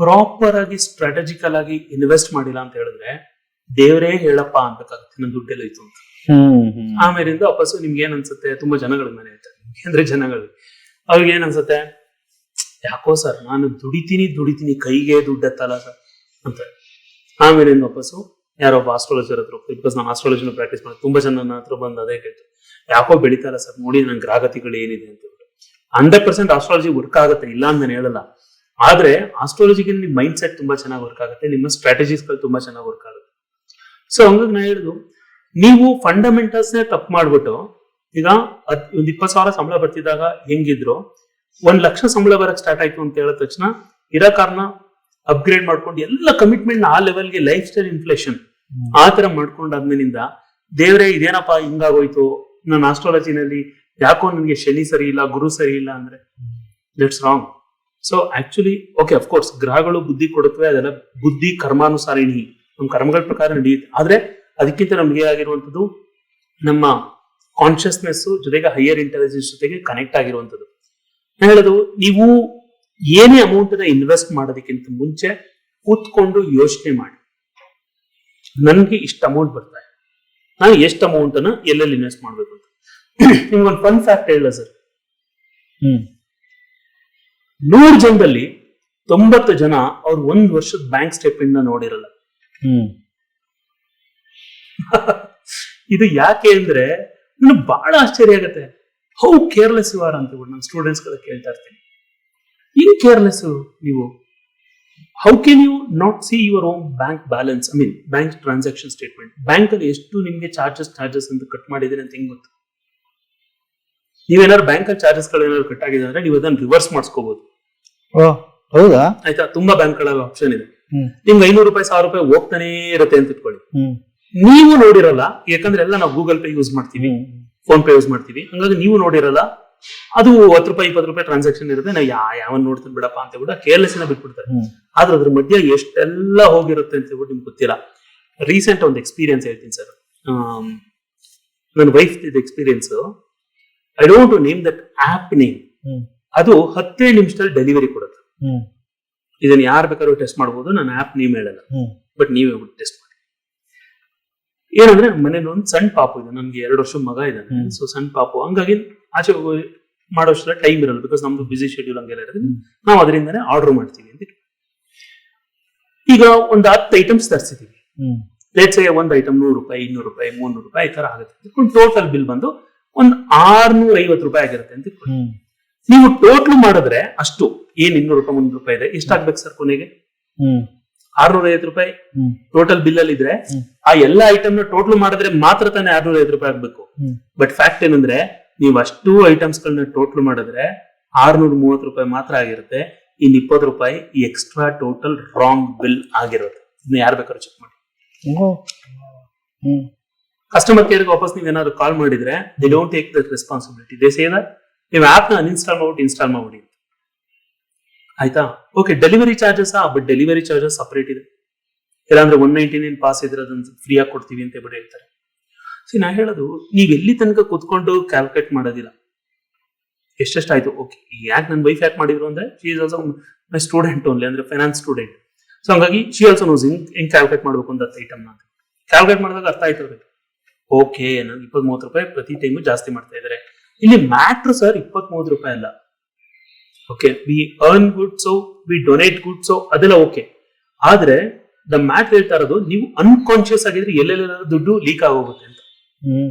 ಪ್ರಾಪರ್ ಆಗಿ ಸ್ಟ್ರಾಟಜಿಕಲ್ ಆಗಿ ಇನ್ವೆಸ್ಟ್ ಮಾಡಿಲ್ಲ ಅಂತ ಹೇಳಿದ್ರೆ, ದೇವರೇ ಹೇಳಪ್ಪ ಅನ್ಬೇಕಾಗುತ್ತೆ ನನ್ನ ದುಡ್ಡೆಲ್ಲ ಇತ್ತು ಅಂತ. ಆಮೇಲಿಂದ ವಾಪಸ್ಸು ನಿಮ್ಗೆ ಏನ್ ಅನ್ಸುತ್ತೆ, ತುಂಬಾ ಜನಗಳ ಮನೆ ಇರ್ತಾರೆ ಅಂದ್ರೆ ಜನಗಳು, ಅವ್ರಿಗೆ ಏನ್ ಅನ್ಸುತ್ತೆ, ಯಾಕೋ ಸರ್ ನಾನು ದುಡಿತೀನಿ ಕೈಗೆ ದುಡ್ಡೆತ್ತಲ್ಲ ಸರ್ ಅಂತ. ಆಮೇಲಿಂದ ವಾಪಸ್ಸು ಯಾರೊಬ್ಬ ಆಸ್ಟ್ರಾಲಜರ್ ಹತ್ರ ಹೋಗ್ತೀವಿ, ಬಿಕಾಸ್ ನಾನು ಆಸ್ಟ್ರಾಲಜಿನ ಪ್ರಾಕ್ಟೀಸ್ ಮಾಡಿ ತುಂಬಾ ಜನ ನನ್ನ ಹತ್ರ ಬಂದು ಅದೇ ಕೇಳ್ತು, ಯಾಕೋ ಬೆಳಿತಾರ ಸರ್, ನೋಡಿ ನನ್ನ ಗ್ರಾಹಕತೆಗಳು ಏನಿದೆ ಅಂತ. 100% ಆಸ್ಟ್ರಾಲಜಿ ವರ್ಕ್ ಆಗುತ್ತೆ, ಇಲ್ಲ ಅಂತ ನಾನು ಹೇಳಲ್ಲ. ಆದ್ರೆ ಆಸ್ಟ್ರಾಲಜಿಗೆ ನಿಮ್ಮ ಮೈಂಡ್ ಸೆಟ್ ತುಂಬಾ ಚೆನ್ನಾಗಿ ವರ್ಕ್ ಆಗುತ್ತೆ, ನಿಮ್ಮ ಸ್ಟ್ರಾಟಜೀಸ್ ಗಳು ತುಂಬಾ ಚೆನ್ನಾಗಿ ವರ್ಕ್ ಆಗುತ್ತೆ. ಸೊ ಹಂಗಾಗಿ ನಾ ಹೇಳುದು, ನೀವು ಫಂಡಮೆಂಟಲ್ಸ್ ನೇ ತಪ್ಪು ಮಾಡ್ಬಿಟ್ಟು, ಈಗ ಒಂದ್ 20,000 ಸಂಬಳ ಬರ್ತಿದ್ದಾಗ ಹೆಂಗಿದ್ರು 1 ಲಕ್ಷ ಸಂಬಳ ಬರಕ್ ಸ್ಟಾರ್ಟ್ ಆಯ್ತು ಅಂತ ಹೇಳಿದ ತಕ್ಷಣ ಇರೋ ಕಾರಣ ಅಪ್ಗ್ರೇಡ್ ಮಾಡ್ಕೊಂಡು ಎಲ್ಲ ಕಮಿಟ್ಮೆಂಟ್ ಆ ಲೆವೆಲ್ಗೆ ಲೈಫ್ ಸ್ಟೈಲ್ ಇನ್ಫ್ಲೇಷನ್ ಆ ತರ ಮಾಡ್ಕೊಂಡಾದ್ಮೇಲಿಂದ, ದೇವ್ರೆ ಇದೇನಪ್ಪ ಹಿಂಗಾಗೋಯ್ತು, ನನ್ನ ಆಸ್ಟ್ರಾಲಜಿನಲ್ಲಿ ಯಾಕೋ ನನಗೆ ಶನಿ ಸರಿ ಇಲ್ಲ, ಗುರು ಸರಿ ಇಲ್ಲ ಅಂದ್ರೆ that's wrong. So actually okay, of course ಗ್ರಹಗಳು ಬುದ್ಧಿ ಕೊಡುತ್ತವೆ, ಅದೆಲ್ಲ ಬುದ್ಧಿ ಕರ್ಮಾನುಸಾರಿಣಿ, ನಮ್ಮ ಕರ್ಮಗಳ ಪ್ರಕಾರ ನಡೆಯುತ್ತೆ. ಆದ್ರೆ ಅದಕ್ಕಿಂತ ನಮಗೆ ಆಗಿರುವಂತದ್ದು ನಮ್ಮ ಕಾನ್ಶಿಯಸ್ನೆಸ್ ಜೊತೆಗೆ ಹೈಯರ್ ಇಂಟೆಲಿಜೆನ್ಸ್ ಜೊತೆಗೆ ಕನೆಕ್ಟ್ ಆಗಿರುವಂತದ್ದು. ನಾನು ಹೇಳೋದು, ನೀವು ಏನೇ ಅಮೌಂಟ್ ಅನ್ನ ಇನ್ವೆಸ್ಟ್ ಮಾಡೋದಕ್ಕಿಂತ ಮುಂಚೆ ಕೂತ್ಕೊಂಡು ಯೋಚನೆ ಮಾಡಿ, ನನ್ಗೆ ಇಷ್ಟು ಅಮೌಂಟ್ ಬರ್ತಾ ಇದೆ, ನಾನು ಎಷ್ಟು ಅಮೌಂಟ್ ಅನ್ನ ಎಲ್ಲೆಲ್ಲಿ ಇನ್ವೆಸ್ಟ್ ಮಾಡ್ಬೇಕು ಅಂತ. ನಿಮ್ಗೊಂದು ಫನ್ ಫ್ಯಾಕ್ಟ್ ಹೇಳ ಸರ್, 100 ಜನದಲ್ಲಿ 90 ಜನ ಅವ್ರು 1 ವರ್ಷದ ಬ್ಯಾಂಕ್ ಸ್ಟೇಟ್ಮೆಂಟ್ ನ ನೋಡಿರಲ್ಲ. ಇದು ಯಾಕೆ ಅಂದ್ರೆ ನನಗೆ ಬಹಳ ಆಶ್ಚರ್ಯ ಆಗುತ್ತೆ, ಹೌ ಕೇರ್ಲೆಸ್ ಯು ಆರ್ ಅಂತ ನಾನು ಸ್ಟೂಡೆಂಟ್ಸ್ ಗಳ ಕೇಳ್ತಾ ಇರ್ತೀನಿ. ಏನ್ ಕೇರ್ಲೆಸ್ ನೀವು? How can you not see your own bank balance, I mean bank transaction statement? Bank ಅಲ್ಲಿ ಎಷ್ಟು ನಿಮ್ಗೆ ಚಾರ್ಜಸ್ ಅಂತ ಕಟ್ ಮಾಡಿದ್ರೆ ಅಂತ ಹೆಂಗ್ ಗೊತ್ತು? ನೀವೇನಾದ್ರು ಬ್ಯಾಂಕ್ ಅಲ್ಲಿ ಚಾರ್ಜಸ್ ಗಳೇನಾದ್ರು ಕಟ್ ಆಗಿದೆ ಅಂದ್ರೆ ನೀವು ಅದನ್ನ ರಿವರ್ಸ್ ಮಾಡಿಸ್ಕೋಬಹುದು. ಹೌದಾ? ಆಯ್ತಾ? ತುಂಬಾ ಬ್ಯಾಂಕ್ ಗಳಲ್ಲಿ ಆಪ್ಷನ್ ಇದೆ. ನಿಮ್ಗೆ 500 ರೂಪಾಯಿ 1000 ರೂಪಾಯಿ ಹೋಗ್ತಾನೆ ಇರುತ್ತೆ ಅಂತ ಇಟ್ಕೊಳ್ಳಿ. ನೀವು ನೋಡಿರಲ್ಲ, ಯಾಕಂದ್ರೆ ಎಲ್ಲ ನಾವು ಗೂಗಲ್ ಪೇ ಯೂಸ್ ಮಾಡ್ತೀವಿ, ಫೋನ್ ಪೇ ಯೂಸ್ ಮಾಡ್ತೀವಿ, ಹಂಗಾಗಿ ನೀವು ನೋಡಿರಲ್ಲ. ಅದು 10 ರೂಪಾಯಿ 20 ರೂಪಾಯಿ ಟ್ರಾನ್ಸಾಕ್ಷನ್ ಇರುತ್ತೆ. ನಾವು ಯಾವನ್ ನೋಡ್ತೀನಿ ಬಿಡಪ್ಪ ಅಂತ ಹೇಳ್ಬಿಟ್ಟು ಕೇರ್ಲೆಸ್ ಬಿಟ್ಬಿಡ್ತಾರೆ. ಆದ್ರೆ ಅದ್ರ ಮಧ್ಯೆ ಎಷ್ಟೆಲ್ಲ ಹೋಗಿರುತ್ತೆ ಅಂತ ಹೇಳ್ಬಿಟ್ಟು ನಿಮ್ಗೆ ಗೊತ್ತಿಲ್ಲ. ರೀಸೆಂಟ್ ಒಂದು ಎಕ್ಸ್ಪೀರಿಯನ್ಸ್ ಹೇಳ್ತೀನಿ ಸರ್. ನನ್ನ ವೈಫ್ ಇದು experience. I don't name that app name. ಅದು 10 ನಿಮಿಷದಲ್ಲಿ ಡೆಲಿವರಿ ಕೊಡುತ್ತೆ. ಇದನ್ನ ಯಾರು ಬೇಕಾದ್ರೂ ಟೆಸ್ಟ್ ಮಾಡ್ಬೋದು, ನಾನು ಆಪ್ ನೇಮ್ ಹೇಳಲ್ಲ, ಬಟ್ ನೀವೇ ಟೆಸ್ಟ್ ಮಾಡಿ. ಏನಂದ್ರೆ ನಮ್ಮ ಮನೇಲಿ ಒಂದು ಸಣ್ಣ ಪಾಪು ಇದೆ, ನನ್ಗೆ 2 ವರ್ಷ ಮಗ ಇದ್ದಾನೆ. ಸೊ ಸಣ್ಣ ಪಾಪು, ಹಂಗಾಗಿ ಆಚೆ ಮಾಡೋಷ್ಟೆಲ್ಲ ಟೈಮ್ ಇರಲ್ಲ, ಬಿಕಾಸ್ ನಮ್ದು ಬಿಸಿ ಶೆಡ್ಯೂಲ್ ಹಂಗೆಲ್ಲ ಇರೋದು. ನಾವು ಅದರಿಂದನೇ ಆರ್ಡರ್ ಮಾಡ್ತೀವಿ ಅಂತ. ಈಗ ಒಂದು 10 ಐಟಮ್ಸ್ ತರಿಸಿದೀವಿ. ಲೇಟ್ಸ್ ಒಂದು ಐಟಮ್ 100 ರೂಪಾಯಿ 200 ರೂಪಾಯಿ 300 ರೂಪಾಯಿ ಈ ತರ ಆಗುತ್ತೆ. ಟೋಟಲ್ ಬಿಲ್ ಬಂದು ಒಂದು 650 ರೂಪಾಯಿ ಆಗಿರುತ್ತೆ ಅಂತ. ನೀವು ಟೋಟಲ್ ಮಾಡಿದ್ರೆ ಅಷ್ಟು ಏನ್ 200 ರೂಪಾಯಿ 300 ರೂಪಾಯಿ ಇದೆ, ಎಷ್ಟಾಗ್ಬೇಕು ಸರ್ ಕೊನೆಗೆ? 650 ರೂಪಾಯಿ ಟೋಟಲ್ ಬಿಲ್ ಅಲ್ಲಿ ಇದ್ರೆ ಆ ಎಲ್ಲಾ ಐಟಮ್ ನ ಟೋಟಲ್ ಮಾಡಿದ್ರೆ ಮಾತ್ರ ತಾನೇ 650 ರೂಪಾಯಿ ಆಗ್ಬೇಕು. ಬಟ್ ಫ್ಯಾಕ್ಟ್ ಏನಂದ್ರೆ ನೀವು ಅಷ್ಟು ಐಟಮ್ಸ್ ಗಳನ್ನ ಟೋಟಲ್ ಮಾಡಿದ್ರೆ 630 ರೂಪಾಯಿ ಮಾತ್ರ ಆಗಿರುತ್ತೆ. ಇನ್ 20 ರೂಪಾಯಿ ಎಕ್ಸ್ಟ್ರಾ ಟೋಟಲ್ ರಾಂಗ್ ಬಿಲ್ ಆಗಿರುತ್ತೆ. ಇದನ್ನ ಯಾರು ಬೇಕಾದ್ರೂ ಚೆಕ್ ಮಾಡಿ. ಕಸ್ಟಮರ್ ಕೇರ್ಗೆ ವಾಪಸ್ ನೀವ್ ಏನಾದ್ರು ಕಾಲ್ ಮಾಡಿದ್ರೆ they don't take that responsibility. They say that ನೀವು ಆಪ್ ನ ಅನ್ಇನ್ಸ್ಟಾಲ್ ಮಾಡ್ಬಿಟ್ಟು ಇನ್ಸ್ಟಾಲ್ ಮಾಡ್ಬಿಡಿ. ಆಯ್ತಾ? Okay, delivery charges, but delivery charges separate ಇದೆ. ಇಲ್ಲಾಂದ್ರೆ 199 ಪಾಸ್ ಇದ್ರೆ ಅದನ್ನ ಫ್ರೀ ಆಗಿ ಕೊಡ್ತೀವಿ ಅಂತ ಬಿಟ್ಟು ಹೇಳ್ತಾರೆ. ನಾ ಹೇಳೋದು, ನೀವ್ ಎಲ್ಲಿ ತನಕ ಕೂತ್ಕೊಂಡು ಕ್ಯಾಲ್ಕುಲೇಟ್ ಮಾಡೋದಿಲ್ಲ ಎಷ್ಟೆಷ್ಟಾಯ್ತು. ಓಕೆ, ಯಾಕೆ ನನ್ನ ವೈಫ್ ಯಾಕೆ ಮಾಡಿದ್ರು ಅಂದ್ರೆ she is also my student only, ಅಂದ್ರೆ ಫೈನಾನ್ಸ್ ಸ್ಟೂಡೆಂಟ್. ಸೊ ಹಂಗಾಗಿ ಶಿ ಆಲ್ಸೋ ನೋಸ್ ಹೆಂಗ್ ಕ್ಯಾಲ್ಕುಲೇಟ್ ಮಾಡ್ಬೇಕು ಅಂತ ಐಟಮ್ ನ ಕ್ಯಾಲ್ಕುಲೇಟ್ ಮಾಡಿದಾಗ ಅರ್ಥ ಆಯ್ತಿರ್ಬೇಕು. ಓಕೆ, ನಾನು 20-30 ರೂಪಾಯಿ ಪ್ರತಿ ಟೈಮು ಜಾಸ್ತಿ ಮಾಡ್ತಾ ಇದ್ದಾರೆ. ಇಲ್ಲಿ ಮ್ಯಾಟ್ರ್ ಸರ್ 20-30 ರೂಪಾಯಿ ಅಲ್ಲ. Okay, we earn good, so we donate good, so ಅದೆಲ್ಲ ಓಕೆ. ಆದ್ರೆ ದ ಮ್ಯಾಟ್ರ್ ಹೇಳ್ತಾ ಇರೋದು, ನೀವು ಅನ್ಕಾನ್ಶಿಯಸ್ ಆಗಿದ್ರೆ ಎಲ್ಲೆಲ್ಲ ದುಡ್ಡು ಲೀಕ್ ಆಗೋಗುತ್ತೆ ಅಂತ.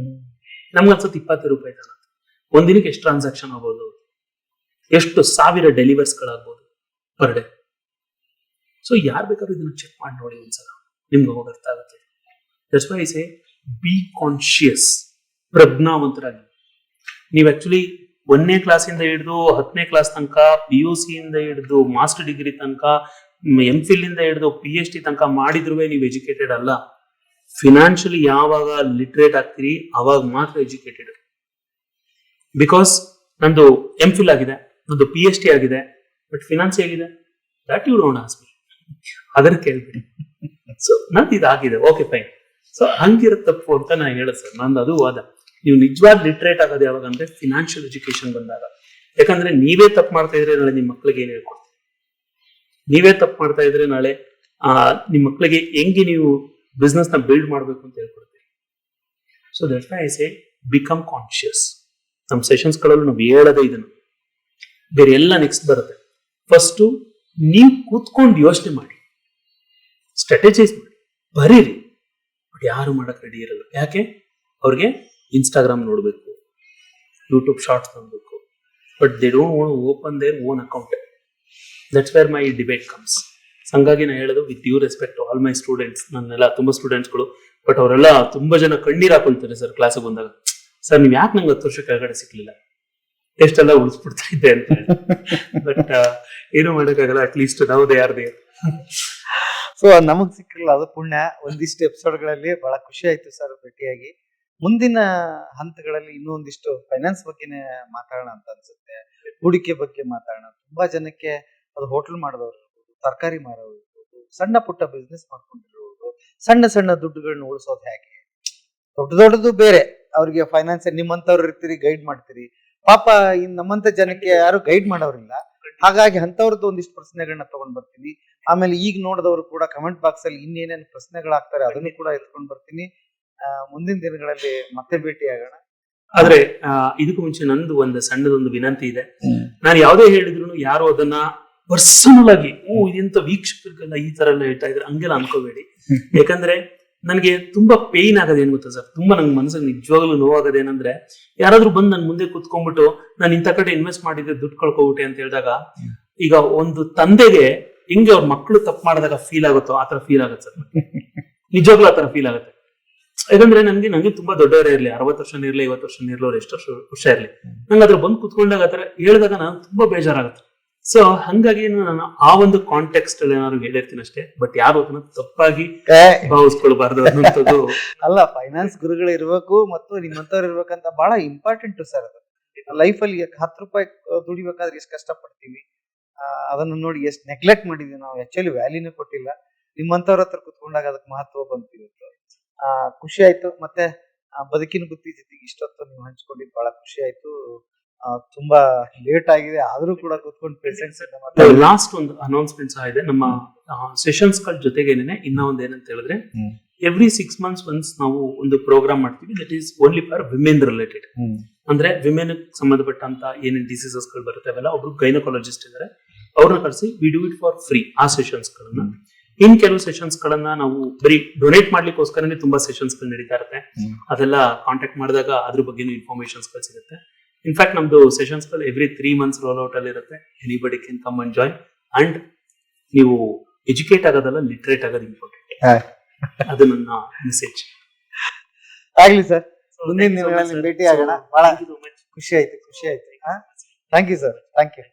ನಮ್ಗೆ ಅನ್ಸುತ್ತೆ 20 ರೂಪಾಯಿ ತಗೊತ್ತೆ. ಒಂದಿನಕ್ಕೆ ಎಷ್ಟು ಟ್ರಾನ್ಸಾಕ್ಷನ್ ಆಗ್ಬೋದು, ಎಷ್ಟು ಸಾವಿರ ಡೆಲಿವರ್ಸ್ ಗಳಾಗ್ಬೋದು ಪರ್ ಡೇ. ಸೊ ಯಾರು ಬೇಕಾದ್ರೂ ಇದನ್ನ ಚೆಕ್ ಮಾಡಿ ನೋಡಿ ಒಂದ್ಸಲ, ನಿಮ್ಗೆ ಹೋಗಿ ಅರ್ಥ ಆಗುತ್ತೆ. That's why I say be conscious, ಪ್ರಜ್ಞಾವಂತರಾಗಿ. ನೀವು ಆಕ್ಚುಲಿ 1ನೇ ಕ್ಲಾಸಿಂದ ಹಿಡಿದು 10ನೇ ಕ್ಲಾಸ್ ತನಕ, PUC ಇಂದ ಹಿಡಿದು ಮಾಸ್ಟರ್ ಡಿಗ್ರಿ ತನಕ, MPhil ಇಂದ ಹಿಡಿದು PhD ತನಕ ಮಾಡಿದ್ರು ನೀವು ಎಜುಕೇಟೆಡ್ ಅಲ್ಲ. ಫಿನಾನ್ಷಿಯಲಿ ಯಾವಾಗ ಲಿಟ್ರೇಟ್ ಆಗ್ತೀರಿ ಅವಾಗ ಮಾತ್ರ ಎಜುಕೇಟೆಡ್. ಬಿಕಾಸ್ ನಂದು MPhil ಆಗಿದೆ, ನಂದು PhD ಆಗಿದೆ, ಬಟ್ ಫಿನಾನ್ಸ್ ಹೇಗಿದೆ that you don't ask me, ಅದರ ಕೇಳ್ಬಿಡಿ. ಸೊ ನಂದು ಇದಾಗಿದೆ, ಓಕೆ ಫೈನ್. ಸೊ ಹಂಗಿರೋ ತಪ್ಪು ಅಂತ ನಾ ಹೇಳೋದು ಸರ್, ನಂದು ಅದು ವಾದ. ನೀವು ನಿಜವಾದ ಲಿಟ್ರೇಟ್ ಆಗೋದು ಯಾವಾಗ ಅಂದ್ರೆ ಫಿನಾನ್ಷಿಯಲ್ ಎಜುಕೇಶನ್ ಬಂದಾಗ. ಯಾಕಂದ್ರೆ ನೀವೇ ತಪ್ಪು ಮಾಡ್ತಾ ಇದ್ರೆ ನಾಳೆ ನಿಮ್ಮ ಮಕ್ಳಿಗೆ ಏನ್ ಹೇಳ್ಕೊಡ್ತೀವಿ? ನೀವೇ ತಪ್ಪು ಮಾಡ್ತಾ ಇದ್ರೆ ನಾಳೆ ನಿಮ್ಮ ಮಕ್ಳಿಗೆ ಹೆಂಗೆ ನೀವು ಬಿಸ್ನೆಸ್ ನ ಬಿಲ್ಡ್ ಮಾಡ್ಬೇಕು ಅಂತ ಹೇಳ್ಕೊಡ್ತೀವಿ. So that's why I say become conscious. ನಮ್ಮ ಸೆಷನ್ಸ್ ಗಳಲ್ಲೂ ನಾವು ಹೇಳೋದೇ ಇದನ್ನು. ಬೇರೆ ಎಲ್ಲ ನೆಕ್ಸ್ಟ್ ಬರುತ್ತೆ. ಫಸ್ಟ್ ನೀವು ಕೂತ್ಕೊಂಡು ಯೋಚನೆ ಮಾಡಿ, ಸ್ಟ್ರಾಟಜೈಸ್ ಮಾಡಿ, ಬರೀರಿ. ಬಟ್ ಯಾರು ಮಾಡಕ್ ರೆಡಿ ಇರಲ್ಲ. ಯಾಕೆ? ಅವ್ರಿಗೆ ಇನ್ಸ್ಟಾಗ್ರಾಮ್ ನೋಡ್ಬೇಕು, ಯೂಟ್ಯೂಬ್ ಶಾರ್ಟ್ಸ್ ನೋಡ್ಬೇಕು, but they don't want to open their own account. That's where my debate comes. ಹಂಗಾಗಿ ನಾ ಹೇಳೋದು, with due respect all my students, ನನ್ನೆಲ್ಲ ತುಂಬಾ ಸ್ಟೂಡೆಂಟ್ಸ್ಗಳು, ಬಟ್ ಅವರೆಲ್ಲ ತುಂಬಾ ಜನ ಕಣ್ಣೀರ್ ಹಾಕೊಳ್ತಾರೆ ಸರ್ ಕ್ಲಾಸಿಗೆ ಬಂದಾಗ. ಸರ್ ನೀವ್ ಯಾಕೆ ನಂಗೆ 10 ವರ್ಷ ಕೆಳಗಡೆ ಸಿಕ್ಲಿಲ್ಲ, ಎಷ್ಟೆಲ್ಲ ಉಳಿಸ್ಬಿಡ್ತಾ ಇದ್ದೆ ಅಂತ. ಬಟ್ ಏನು ಮಾಡೋಕ್ಕಾಗಲ್ಲ, ಅಟ್ಲೀಸ್ಟ್ ನಾವು ದೇ ಆರ್ ದೇರ್. ಸೊ ನಮಗ್ ಸಿಕ್ಕಿರಲ್ಲ, ಅದು ಪುಣ್ಯ. ಒಂದಿಷ್ಟು ಎಪಿಸೋಡ್ಗಳಲ್ಲಿ ಬಹಳ ಖುಷಿ ಆಯ್ತು ಸರ್ ಭೇಟಿಯಾಗಿ. ಮುಂದಿನ ಹಂತಗಳಲ್ಲಿ ಇನ್ನೂ ಒಂದಿಷ್ಟು ಫೈನಾನ್ಸ್ ಬಗ್ಗೆನೇ ಮಾತಾಡೋಣ ಅಂತ ಅನ್ಸುತ್ತೆ, ಹೂಡಿಕೆ ಬಗ್ಗೆ ಮಾತಾಡೋಣ. ತುಂಬಾ ಜನಕ್ಕೆ ಅದು ಹೋಟೆಲ್ ಮಾಡೋದವ್ರು ಇರ್ಬೋದು, ತರಕಾರಿ ಮಾರೋರು ಇರ್ಬೋದು, ಸಣ್ಣ ಪುಟ್ಟ ಬಿಸ್ನೆಸ್ ಮಾಡ್ಕೊಂಡಿರೋರು, ಸಣ್ಣ ಸಣ್ಣ ದುಡ್ಡುಗಳನ್ನ ಉಳಿಸೋದು ಹೇಗೆ, ದೊಡ್ಡದು ಬೇರೆ. ಅವ್ರಿಗೆ ಫೈನಾನ್ಸ್ ನಿಮ್ಮಂತವ್ರು ಇರ್ತೀರಿ, ಗೈಡ್ ಮಾಡ್ತೀರಿ. ಪಾಪ ಇನ್ ನಮ್ಮಂತ ಜನಕ್ಕೆ ಯಾರು ಗೈಡ್ ಮಾಡೋರಿಲ್ಲ. ಹಾಗಾಗಿ ಅಂತವ್ರದ್ದು ಒಂದಿಷ್ಟು ಪ್ರಶ್ನೆಗಳನ್ನ ತಗೊಂಡ್ ಬರ್ತೀನಿ. ಆಮೇಲೆ ಈಗ ನೋಡಿದವರು ಕೂಡ ಕಮೆಂಟ್ ಬಾಕ್ಸ್ ಅಲ್ಲಿ ಇನ್ನೇನೇನು ಪ್ರಶ್ನೆಗಳಾಗ್ತಾರೆ ಅದನ್ನು ಕೂಡ ಎತ್ಕೊಂಡ್ ಬರ್ತೀನಿ. ಮುಂದಿನ ದಿನಗಳಲ್ಲಿ ಮತ್ತೆ ಭೇಟಿ ಆಗೋಣ. ಆದ್ರೆ ಇದಕ್ಕೂ ಮುಂಚೆ ನಂದು ಒಂದು ಸಣ್ಣದೊಂದು ವಿನಂತಿ ಇದೆ. ನಾನು ಯಾವುದೇ ಹೇಳಿದ್ರು ಯಾರು ಅದನ್ನ ಪರ್ಸನಲ್ ಆಗಿ ಇದೆಂತ ವೀಕ್ಷಕರಿಗೆಲ್ಲ ಈ ತರ ಎಲ್ಲ ಹೇಳ್ತಾ ಇದ್ರೆ ಹಂಗೆಲ್ಲ ಅನ್ಕೋಬೇಡಿ. ಯಾಕಂದ್ರೆ ನನಗೆ ತುಂಬಾ ಪೇನ್ ಆಗೋದು ಏನ್ ಗೊತ್ತಾ ಸರ್, ತುಂಬಾ ನಂಗೆ ಮನಸ್ಸಿಗೆ ನಿಜವಾಗ್ಲೂ ನೋವಾಗೋದೇನಂದ್ರೆ, ಯಾರಾದ್ರೂ ಬಂದು ನನ್ ಮುಂದೆ ಕುತ್ಕೊಂಡ್ಬಿಟ್ಟು ನಾನು ಇಂಥ ಕಡೆ ಇನ್ವೆಸ್ಟ್ ಮಾಡಿದ್ರೆ ದುಡ್ಡು ಕಳ್ಕೊಬಿಟ್ಟೆ ಅಂತ ಹೇಳಿದಾಗ, ಈಗ ಒಂದು ತಂದೆಗೆ ಹೆಂಗೆ ಅವ್ರ ಮಕ್ಕಳು ತಪ್ಪು ಮಾಡಿದಾಗ ಫೀಲ್ ಆಗುತ್ತೋ ಆ ತರ ಫೀಲ್ ಆಗುತ್ತೆ ಸರ್. ನಿಜವಾಗ್ಲೂ ಆ ತರ ಫೀಲ್ ಆಗುತ್ತೆ. ಯಾಕಂದ್ರೆ ನಂಗೆ ತುಂಬಾ ದೊಡ್ಡವರೇ ಇರ್ಲಿ, 60 ವರ್ಷ ಇರ್ಲಿ, 50 ವರ್ಷ ಇರ್ಲಿ, ಅವ್ರು ಎಷ್ಟು ವರ್ಷ ಇರ್ಲಿ, ನಂಗೆ ಅದ್ರ ಬಂದು ಕುತ್ಕೊಂಡಾಗ ಆತರ ಹೇಳಿದಾಗ ನಾನು ತುಂಬಾ ಬೇಜಾರಾಗುತ್ತೆ. ಸೊ ಹಂಗಾಗಿ ನಾನು ಆ ಒಂದು ಕಾಂಟೆಕ್ಸ್ಟ್ ಅಲ್ಲಿ ಏನಾದ್ರು ಹೇಳಿರ್ತೀನಿ ಅಷ್ಟೇ, ಬಟ್ ಯಾರು ಅದನ್ನ ತಪ್ಪಾಗಿ ಭಾವಿಸ್ಕೊಳ್ಬಾರ್ದು ಅನ್ನೋಂಥದ್ದು. ಅಲ್ಲ, ಫೈನಾನ್ಸ್ ಗುರುಗಳು ಇರ್ಬೇಕು ಮತ್ತು ನಿಮ್ಮಂತವ್ರು ಇರ್ಬೇಕಂತ ಬಹಳ ಇಂಪಾರ್ಟೆಂಟ್ ಸರ್. ಅದು ಲೈಫ್ ಅಲ್ಲಿ 10 ರೂಪಾಯಿ ದುಡಿಬೇಕಾದ್ರೆ ಎಷ್ಟು ಕಷ್ಟ ಪಡ್ತೀವಿ, ಅದನ್ನ ನೋಡಿ ಎಷ್ಟು ನೆಗ್ಲೆಕ್ಟ್ ಮಾಡಿದೀವಿ ನಾವು. ಆಕ್ಚುಲಿ ವ್ಯಾಲ್ಯೂನೇ ಕೊಟ್ಟಿಲ್ಲ. ನಿಮ್ಮಂತವ್ರ ಹತ್ರ ಕುತ್ಕೊಂಡಾಗ ಅದಕ್ಕೆ ಮಹತ್ವ ಬಂತು ಇವತ್ತು. ಖುಷಿ ಆಯ್ತು. ಮತ್ತೆ ಬದುಕಿನ ಬುತ್ತಿ ಜೊತೆಗೆ ಇಷ್ಟೊತ್ತು ನೀವು ಹಂಚ್ಕೊಂಡಿದ್ದು ಬಹಳ ಖುಷಿ ಆಯ್ತು. ತುಂಬಾ ಲೇಟ್ ಆಗಿದೆ ಆದ್ರೂ ಕೂಡ ಕುತ್ಕೊಂಡು ಪೇಷನ್ಸ್ ಲಾಸ್ಟ್ ಒಂದು ಅನೌನ್ಸ್ಮೆಂಟ್ ಸಹ ಇದೆ ನಮ್ಮ ಸೆಷನ್ಸ್ ಗಳ ಜೊತೆಗೇನೆ. ಇನ್ನ ಒಂದ್ ಏನಂತ ಹೇಳಿದ್ರೆ, ಎವ್ರಿ 6 months ಒನ್ಸ್ ನಾವು ಒಂದು ಪ್ರೋಗ್ರಾಮ್ ಮಾಡ್ತೀವಿ, that is only for women related. ಅಂದ್ರೆ ವಿಮೆನ್ ಸಂಬಂಧಪಟ್ಟಂತ ಏನೇನ್ ಡಿಸೀಸಸ್ ಗಳು ಬರುತ್ತೆ ಅವೆಲ್ಲ, ಒಬ್ರು ಗೈನಕಾಲಜಿಸ್ಟ್ ಇದಾರೆ, ಅವ್ರನ್ನ ಕಳಿಸಿ we do it for free ಆ ಸೆಷನ್ಸ್ ಗಳನ್ನ. ಇನ್ ಕೆಲವು ಸೆಷನ್ಸ್ ಗಳನ್ನ ನಾವು ಬರೀ ಡೊನೇಟ್ ಮಾಡ್ಲಿಕ್ಕೋಸ್ಕರನೇ ತುಂಬಾ ಸೆಷನ್ಸ್ ಗಳು ನಡೀತಾ ಇರುತ್ತೆ. ಅದೆಲ್ಲ ಕಾಂಟ್ಯಾಕ್ಟ್ ಮಾಡಿದಾಗ ಅದ್ರ ಬಗ್ಗೆ ಇನ್ಫಾರ್ಮೇಶನ್ಸ್ ಗಳು ಸಿಗುತ್ತೆ. ಇನ್ಫ್ಯಾಕ್ಟ್ ನಮ್ದು ಸೆಷನ್ಸ್ ಗಳು ಎವ್ರಿ 3 months ರೋಲ್ ಔಟ್ ಅಲ್ಲಿ ಇರುತ್ತೆ. Anybody can come and join. And ನೀವು ಎಜುಕೇಟ್ ಆಗೋದಲ್ಲ, ಲಿಟ್ರೇಟ್ ಆಗೋದು ಇಂಪಾರ್ಟೆಂಟ್. ಅದು ನನ್ನ ಮೆಸೇಜ್. ಆಗ್ಲಿ ಸರ್, ಮುಂದಿನ ದಿನಗಳಲ್ಲಿ ಭೇಟಿ ಆಗೋಣ. ಬಹಳ ಖುಷಿ ಆಯ್ತು. Thank you sir. Thank you.